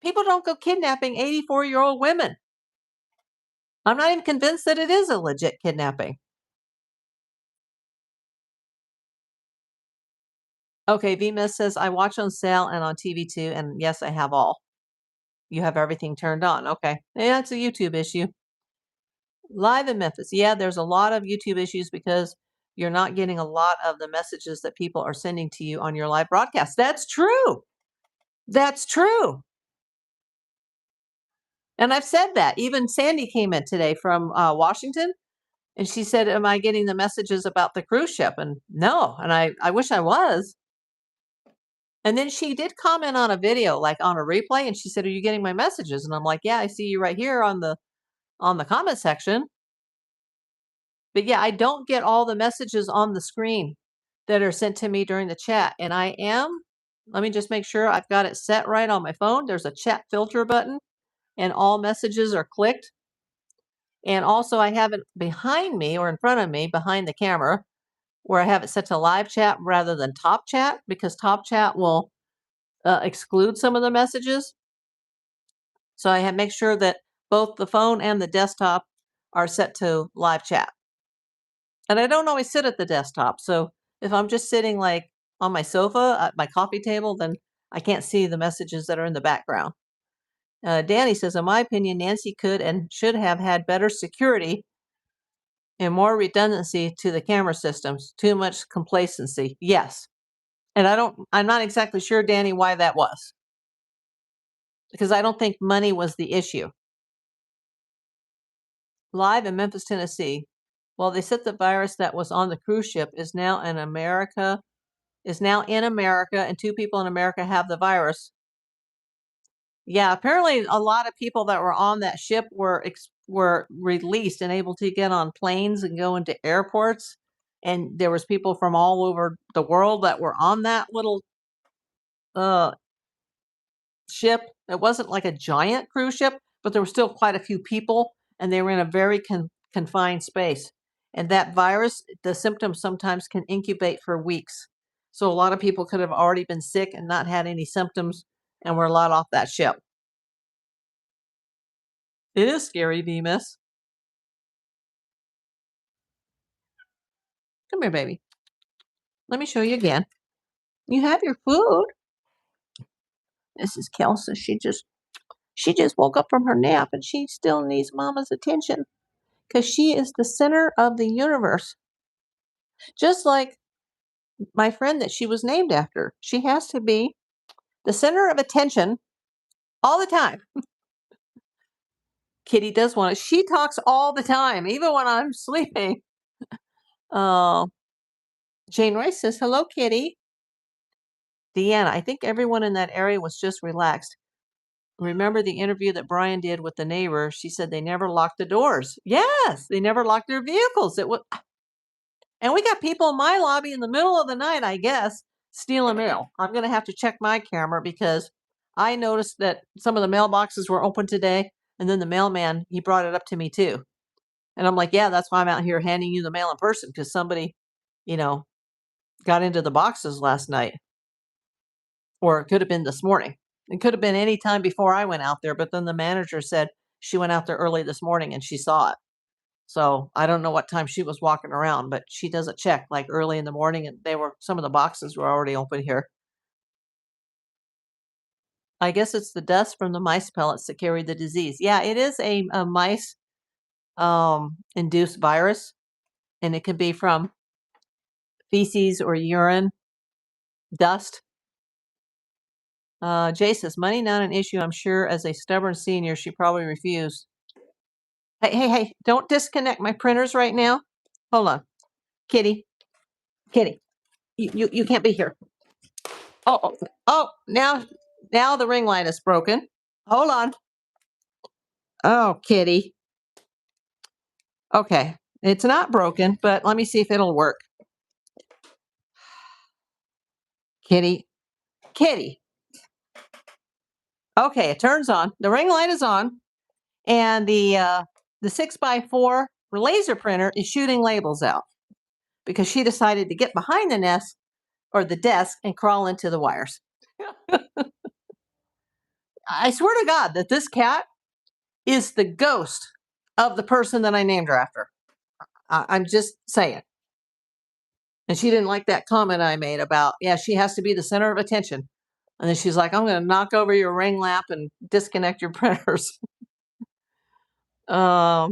People don't go kidnapping 84-year-old women. I'm not even convinced that it is a legit kidnapping. Okay, VMIS says, I watch on sale and on TV too, and yes, I have all. You have everything turned on. Okay. Yeah, it's a YouTube issue. Live in Memphis. Yeah, there's a lot of YouTube issues because you're not getting a lot of the messages that people are sending to you on your live broadcast. That's true. That's true. And I've said that. Even Sandy came in today from Washington, and she said, am I getting the messages about the cruise ship? And no. And I wish I was. And then she did comment on a video, on a replay, and she said, are you getting my messages? And I'm like, yeah, I see you right here on the comment section. But yeah, I don't get all the messages on the screen that are sent to me during the chat. And let me just make sure I've got it set right on my phone. There's a chat filter button and all messages are clicked. And also I have it behind me or in front of me behind the camera where I have it set to live chat rather than top chat because top chat will exclude some of the messages. So I have make sure that both the phone and the desktop are set to live chat. And I don't always sit at the desktop. So if I'm just sitting on my sofa at my coffee table, then I can't see the messages that are in the background. Danny says, in my opinion, Nancy could and should have had better security and more redundancy to the camera systems. Too much complacency. Yes. And I'm not exactly sure, Danny, why that was. Because I don't think money was the issue. Live in Memphis, Tennessee. Well, they said the virus that was on the cruise ship is now in America, and 2 people in America have the virus. Yeah, apparently a lot of people that were on that ship were released and able to get on planes and go into airports. And there was people from all over the world that were on that little uh, ship. It wasn't like a giant cruise ship, but there were still quite a few people, and they were in a very confined space. And that virus, the symptoms sometimes can incubate for weeks. So a lot of people could have already been sick and not had any symptoms and were let off that ship. It is scary, VMIS. Come here, baby. Let me show you again. You have your food. This is Kelsa. She just woke up from her nap and she still needs mama's attention because she is the center of the universe. Just like my friend that she was named after. She has to be the center of attention all the time. Kitty does want it. She talks all the time, even when I'm sleeping. Uh, Jane Rice says, hello, Kitty. Deanna, I think everyone in that area was just relaxed. remember the interview that Brian did with the neighbor? She said they never locked the doors. Yes, they never locked their vehicles. It was, and we got people in my lobby in the middle of the night, I guess, stealing mail. I'm going to have to check my camera because I noticed that some of the mailboxes were open today. And then the mailman, he brought it up to me too. And I'm like, yeah, that's why I'm out here handing you the mail in person, because somebody, you know, got into the boxes last night. Or it could have been this morning. It could have been any time before I went out there. But then the manager said she went out there early this morning and she saw it. So I don't know what time she was walking around, but she doesn't check like early in the morning, and some of the boxes were already open here. I guess it's the dust from the mice pellets that carry the disease. Yeah, it is a mice induced virus, and it can be from feces or urine, dust. Jay says, money not an issue. I'm sure as a stubborn senior, she probably refused. Hey, don't disconnect my printers right now. Hold on. Kitty, you can't be here. Oh, now the ring light is broken. Hold on. Oh, Kitty. Okay, it's not broken, but let me see if it'll work. Kitty. Okay, it turns on. The ring light is on, and the 6x4 laser printer is shooting labels out because she decided to get behind the nest or the desk and crawl into the wires. I swear to God that this cat is the ghost of the person that I named her after. I'm just saying. And she didn't like that comment I made about, yeah, she has to be the center of attention. And then she's like, I'm going to knock over your ring lamp and disconnect your printers. Bemis.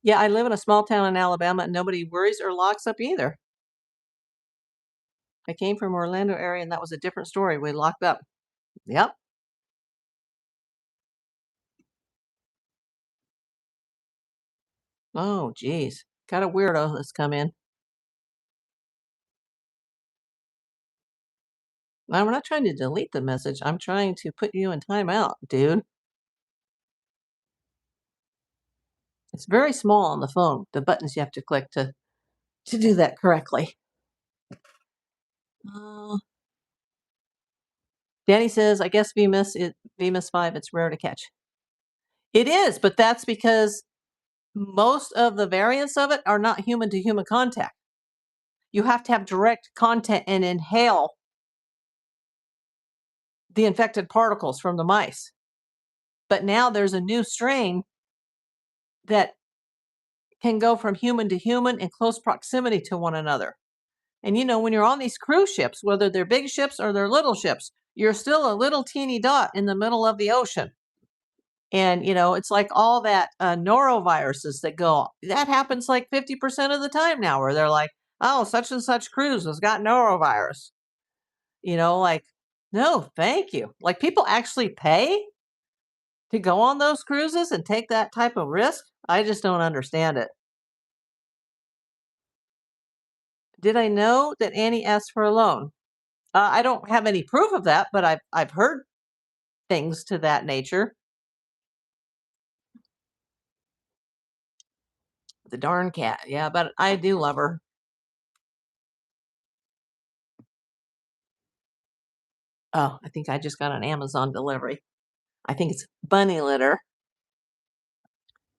Yeah, I live in a small town in Alabama and nobody worries or locks up either. I came from Orlando area and that was a different story. We locked up. Yep. Oh, geez. Got a weirdo that's come in. I'm not trying to delete the message. I'm trying to put you in timeout, dude. It's very small on the phone, the buttons you have to click to do that correctly. Danny says, I guess VMIS 5, it's rare to catch. It is, but that's because most of the variants of it are not human to human contact. You have to have direct contact and inhale the infected particles from the mice. But now there's a new strain that can go from human to human in close proximity to one another. And when you're on these cruise ships, whether they're big ships or they're little ships, you're still a little teeny dot in the middle of the ocean. And, it's like all that noroviruses that go, that happens like 50% of the time now, where they're like, oh, such and such cruise has got norovirus. Like, no, thank you. Like, people actually pay to go on those cruises and take that type of risk. I just don't understand it. Did I know that Annie asked for a loan? I don't have any proof of that, but I've heard things to that nature. The darn cat. Yeah, but I do love her. Oh, I think I just got an Amazon delivery. I think it's bunny litter.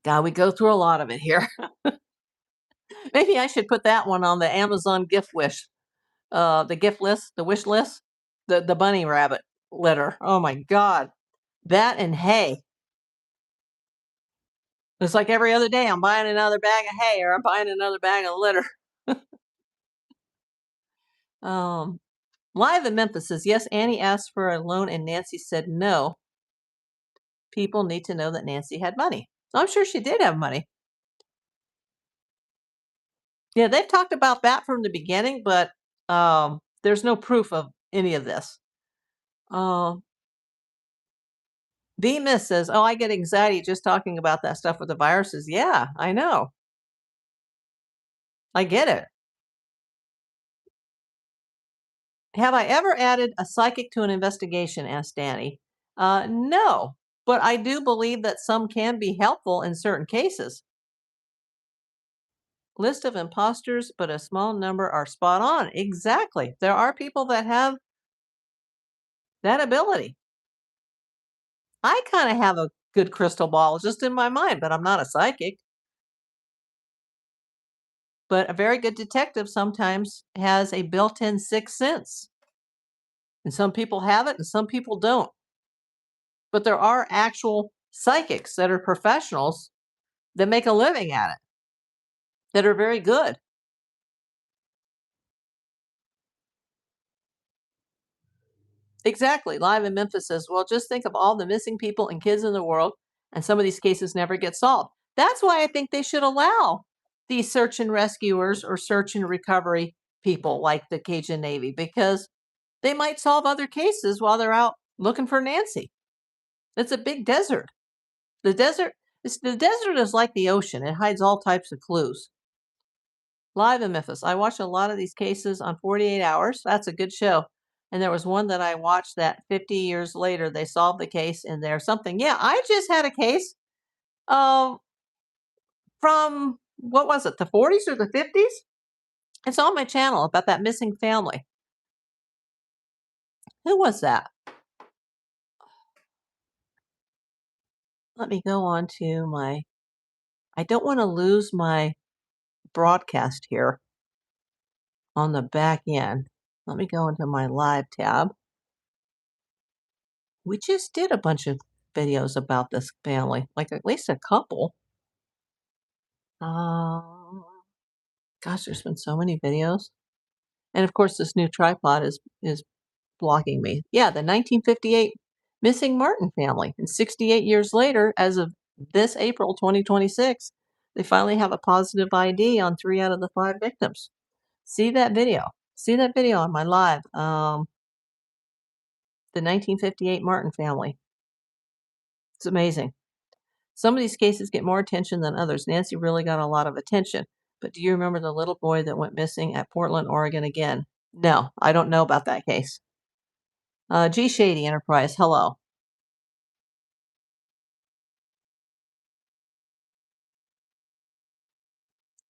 God, we go through a lot of it here. Maybe I should put that one on the Amazon gift wish. The gift list, the wish list, the bunny rabbit litter. Oh my God. That and hay. It's like every other day I'm buying another bag of hay or I'm buying another bag of litter. Live in Memphis says, yes, Annie asked for a loan and Nancy said no. People need to know that Nancy had money. So I'm sure she did have money. Yeah, they've talked about that from the beginning, but there's no proof of any of this. V-Miss says, oh, I get anxiety just talking about that stuff with the viruses. Yeah, I know. I get it. Have I ever added a psychic to an investigation? Asked Danny. No, but I do believe that some can be helpful in certain cases. List of imposters, but a small number are spot on. Exactly. There are people that have that ability. I kind of have a good crystal ball just in my mind, but I'm not a psychic. But a very good detective sometimes has a built in sixth sense. And some people have it and some people don't. But there are actual psychics that are professionals that make a living at it, that are very good. Exactly. Live in Memphis says, well, just think of all the missing people and kids in the world, and some of these cases never get solved. That's why I think they should allow these search and rescuers or search and recovery people like the Cajun Navy, because they might solve other cases while they're out looking for Nancy. It's a big desert. The desert, the desert is like the ocean. It hides all types of clues. Live in Memphis. I watch a lot of these cases on 48 Hours. That's a good show. And there was one that I watched that 50 years later, they solved the case and there's something. Yeah, I just had a case uh, from, what was it, the 40s or the 50s? It's on my channel about that missing family. Who was that? Let me go on to my, I don't want to lose my broadcast here on the back end. Let me go into my live tab. We just did a bunch of videos about this family, like at least a couple. Uh, Gosh, there's been so many videos. And of course, this new tripod is blocking me. Yeah, the 1958 missing Martin family. And 68 years later, as of this April 2026, they finally have a positive ID on 3 out of the 5 victims. See that video. See that video on my live. The 1958 Martin family. It's amazing. Some of these cases get more attention than others. Nancy really got a lot of attention. But do you remember the little boy that went missing at Portland, Oregon again? No, I don't know about that case. G. Shady Enterprise, hello.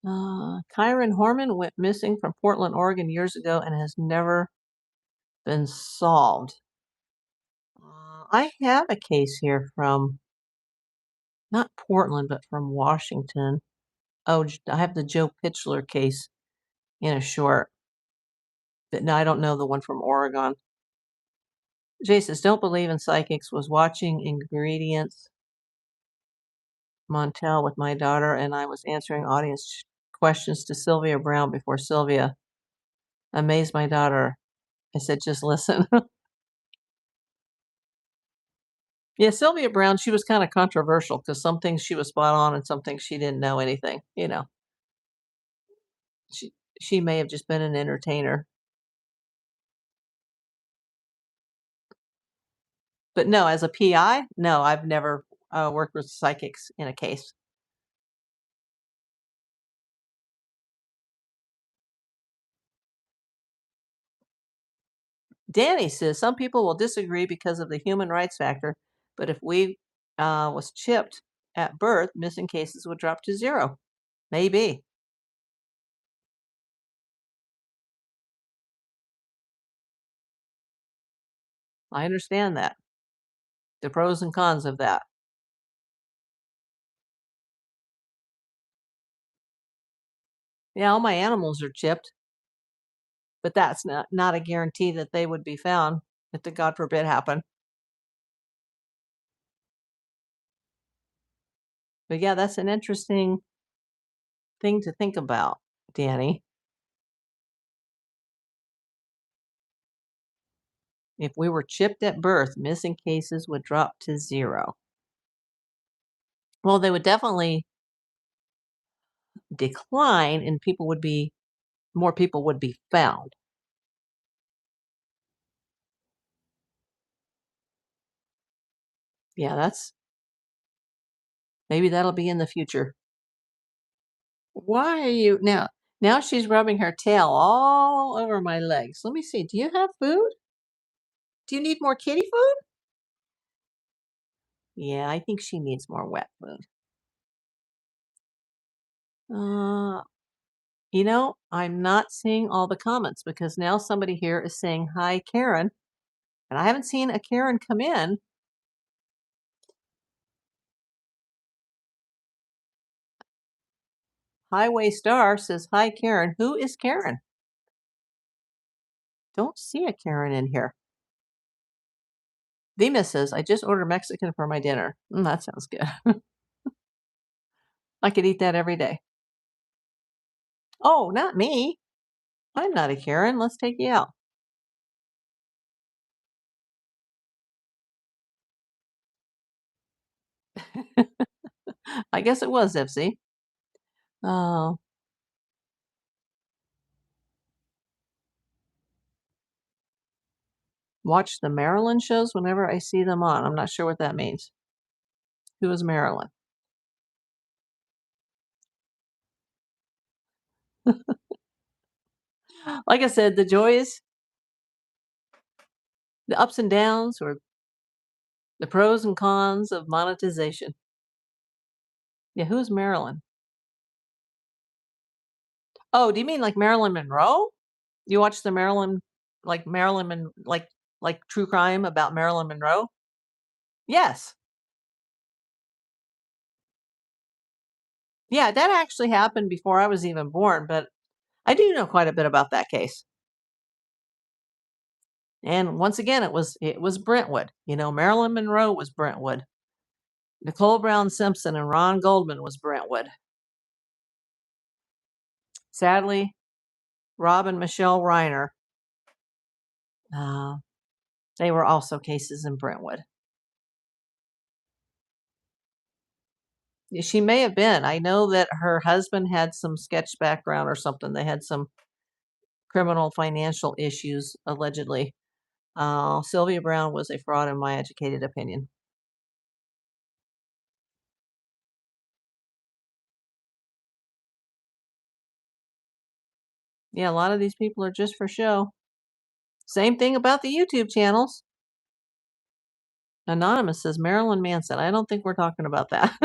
Kyron Horman went missing from Portland, Oregon years ago and has never been solved. I have a case here from, not Portland, but from Washington. Oh, I have the Joe Pitchler case in a short. But no, I don't know the one from Oregon. Jay says, don't believe in psychics. Was watching Ingredients Montel with my daughter, and I was answering audience questions to Sylvia Brown before Sylvia amazed my daughter. I said, just listen. Yeah, Sylvia Brown, she was kind of controversial because some things she was spot on and some things she didn't know anything. She she may have just been an entertainer. But no, as a PI, no, I've never worked with psychics in a case. Danny says some people will disagree because of the human rights factor, but if we was chipped at birth, missing cases would drop to 0. Maybe. I understand that. The pros and cons of that. Yeah, all my animals are chipped, but that's not a guarantee that they would be found if the God forbid happened. But yeah, that's an interesting thing to think about, Danny. If we were chipped at birth, missing cases would drop to 0. Well, they would definitely decline and more people would be found. Yeah, maybe that'll be in the future. Why are you now? Now she's rubbing her tail all over my legs. Let me see. Do you have food? Do you need more kitty food? Yeah, I think she needs more wet food. Uh, I'm not seeing all the comments because now somebody here is saying, "Hi, Karen." And I haven't seen a Karen come in. Highway Star says, "Hi, Karen." Who is Karen? Don't see a Karen in here. Vima says, "I just ordered Mexican for my dinner." That sounds good. I could eat that every day. Oh, not me. I'm not a Karen. Let's take you out. I guess it was Ipsy. Oh, watch the Maryland shows whenever I see them on. I'm not sure what that means. Who is Maryland? Like I said, the joys, the ups and downs, or the pros and cons of monetization. Yeah, who's Maryland? Oh, do you mean like Marilyn Monroe? You watch the like true crime about Marilyn Monroe? Yes. Yeah, that actually happened before I was even born, but I do know quite a bit about that case. And once again, it was Brentwood. Marilyn Monroe was Brentwood. Nicole Brown Simpson and Ron Goldman was Brentwood. Sadly, Rob and Michelle Reiner, uh, they were also cases in Brentwood. Yeah, she may have been. I know that her husband had some sketch background or something. They had some criminal financial issues, allegedly. Sylvia Brown was a fraud, in my educated opinion. Yeah, a lot of these people are just for show. Same thing about the YouTube channels. Anonymous says Marilyn Manson. I don't think we're talking about that.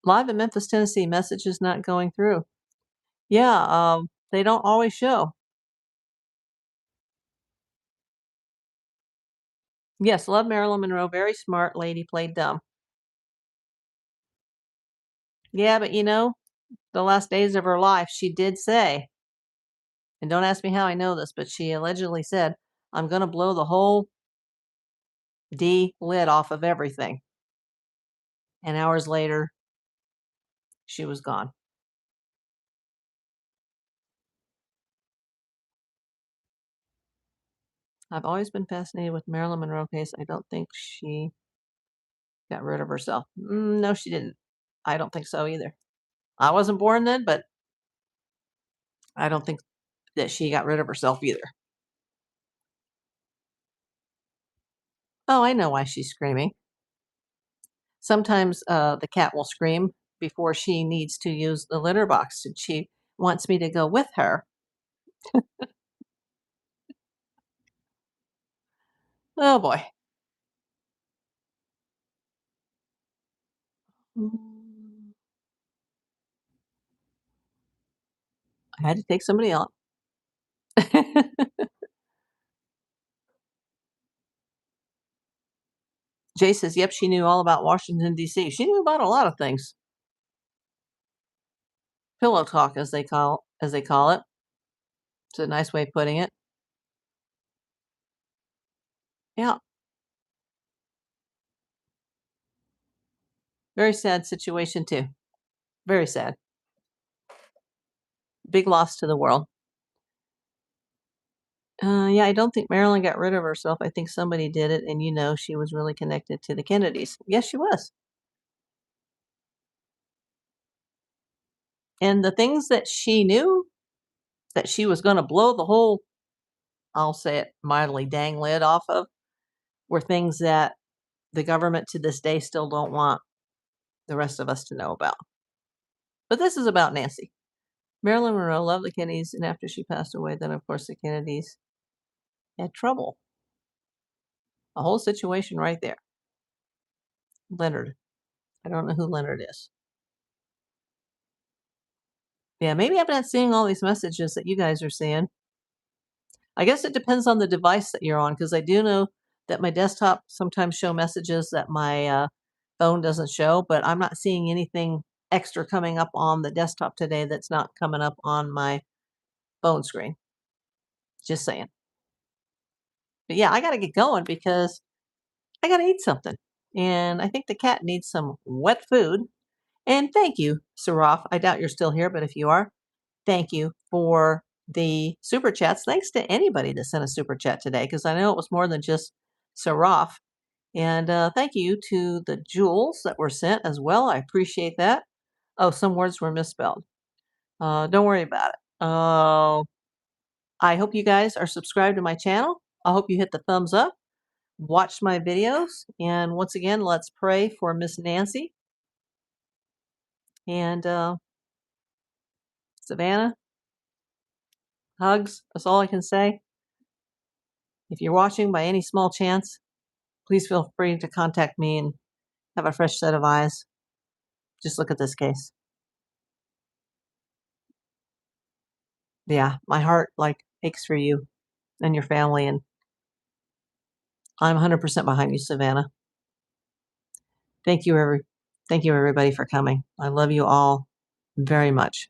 Live in Memphis, Tennessee, message is not going through. Yeah, they don't always show. Yes, love Marilyn Monroe. Very smart lady, played dumb. Yeah, but the last days of her life, she did say, and don't ask me how I know this, but she allegedly said, "I'm going to blow the whole D lid off of everything." And hours later, she was gone. I've always been fascinated with Marilyn Monroe case. I don't think she got rid of herself. No, she didn't. I don't think so either. I wasn't born then, but I don't think that she got rid of herself either. Oh, I know why she's screaming. Sometimes the cat will scream before she needs to use the litter box, and she wants me to go with her. Oh boy. Mm, I had to take somebody out. Jay says, "Yep, she knew all about Washington D.C. She knew about a lot of things." Pillow talk, as they call it. It's a nice way of putting it. Yeah, very sad situation too. Very sad. Big loss to the world. Yeah, I don't think Marilyn got rid of herself. I think somebody did it, and she was really connected to the Kennedys. Yes, she was. And the things that she knew that she was going to blow the whole, I'll say it mildly, dang lid off of, were things that the government to this day still don't want the rest of us to know about. But this is about Nancy. Marilyn Monroe loved the Kennedys, and after she passed away, then of course the Kennedys had trouble. A whole situation right there. Leonard. I don't know who Leonard is. Yeah, maybe I'm not seeing all these messages that you guys are seeing. I guess it depends on the device that you're on, because I do know that my desktop sometimes show messages that my phone doesn't show, but I'm not seeing anything extra coming up on the desktop today that's not coming up on my phone screen. Just saying. But yeah, I got to get going because I got to eat something. And I think the cat needs some wet food. And thank you, Saraf. I doubt you're still here, but if you are, thank you for the super chats. Thanks to anybody that sent a super chat today, because I know it was more than just Saraf. And thank you to the jewels that were sent as well. I appreciate that. Oh, some words were misspelled. Don't worry about it. I hope you guys are subscribed to my channel. I hope you hit the thumbs up, watch my videos, and once again, let's pray for Miss Nancy and Savannah. Hugs. That's all I can say. If you're watching by any small chance, please feel free to contact me and have a fresh set of eyes. Just look at this case. Yeah, my heart aches for you and your family, and I'm 100% behind you, Savannah. Thank you, everybody, for coming. I love you all very much.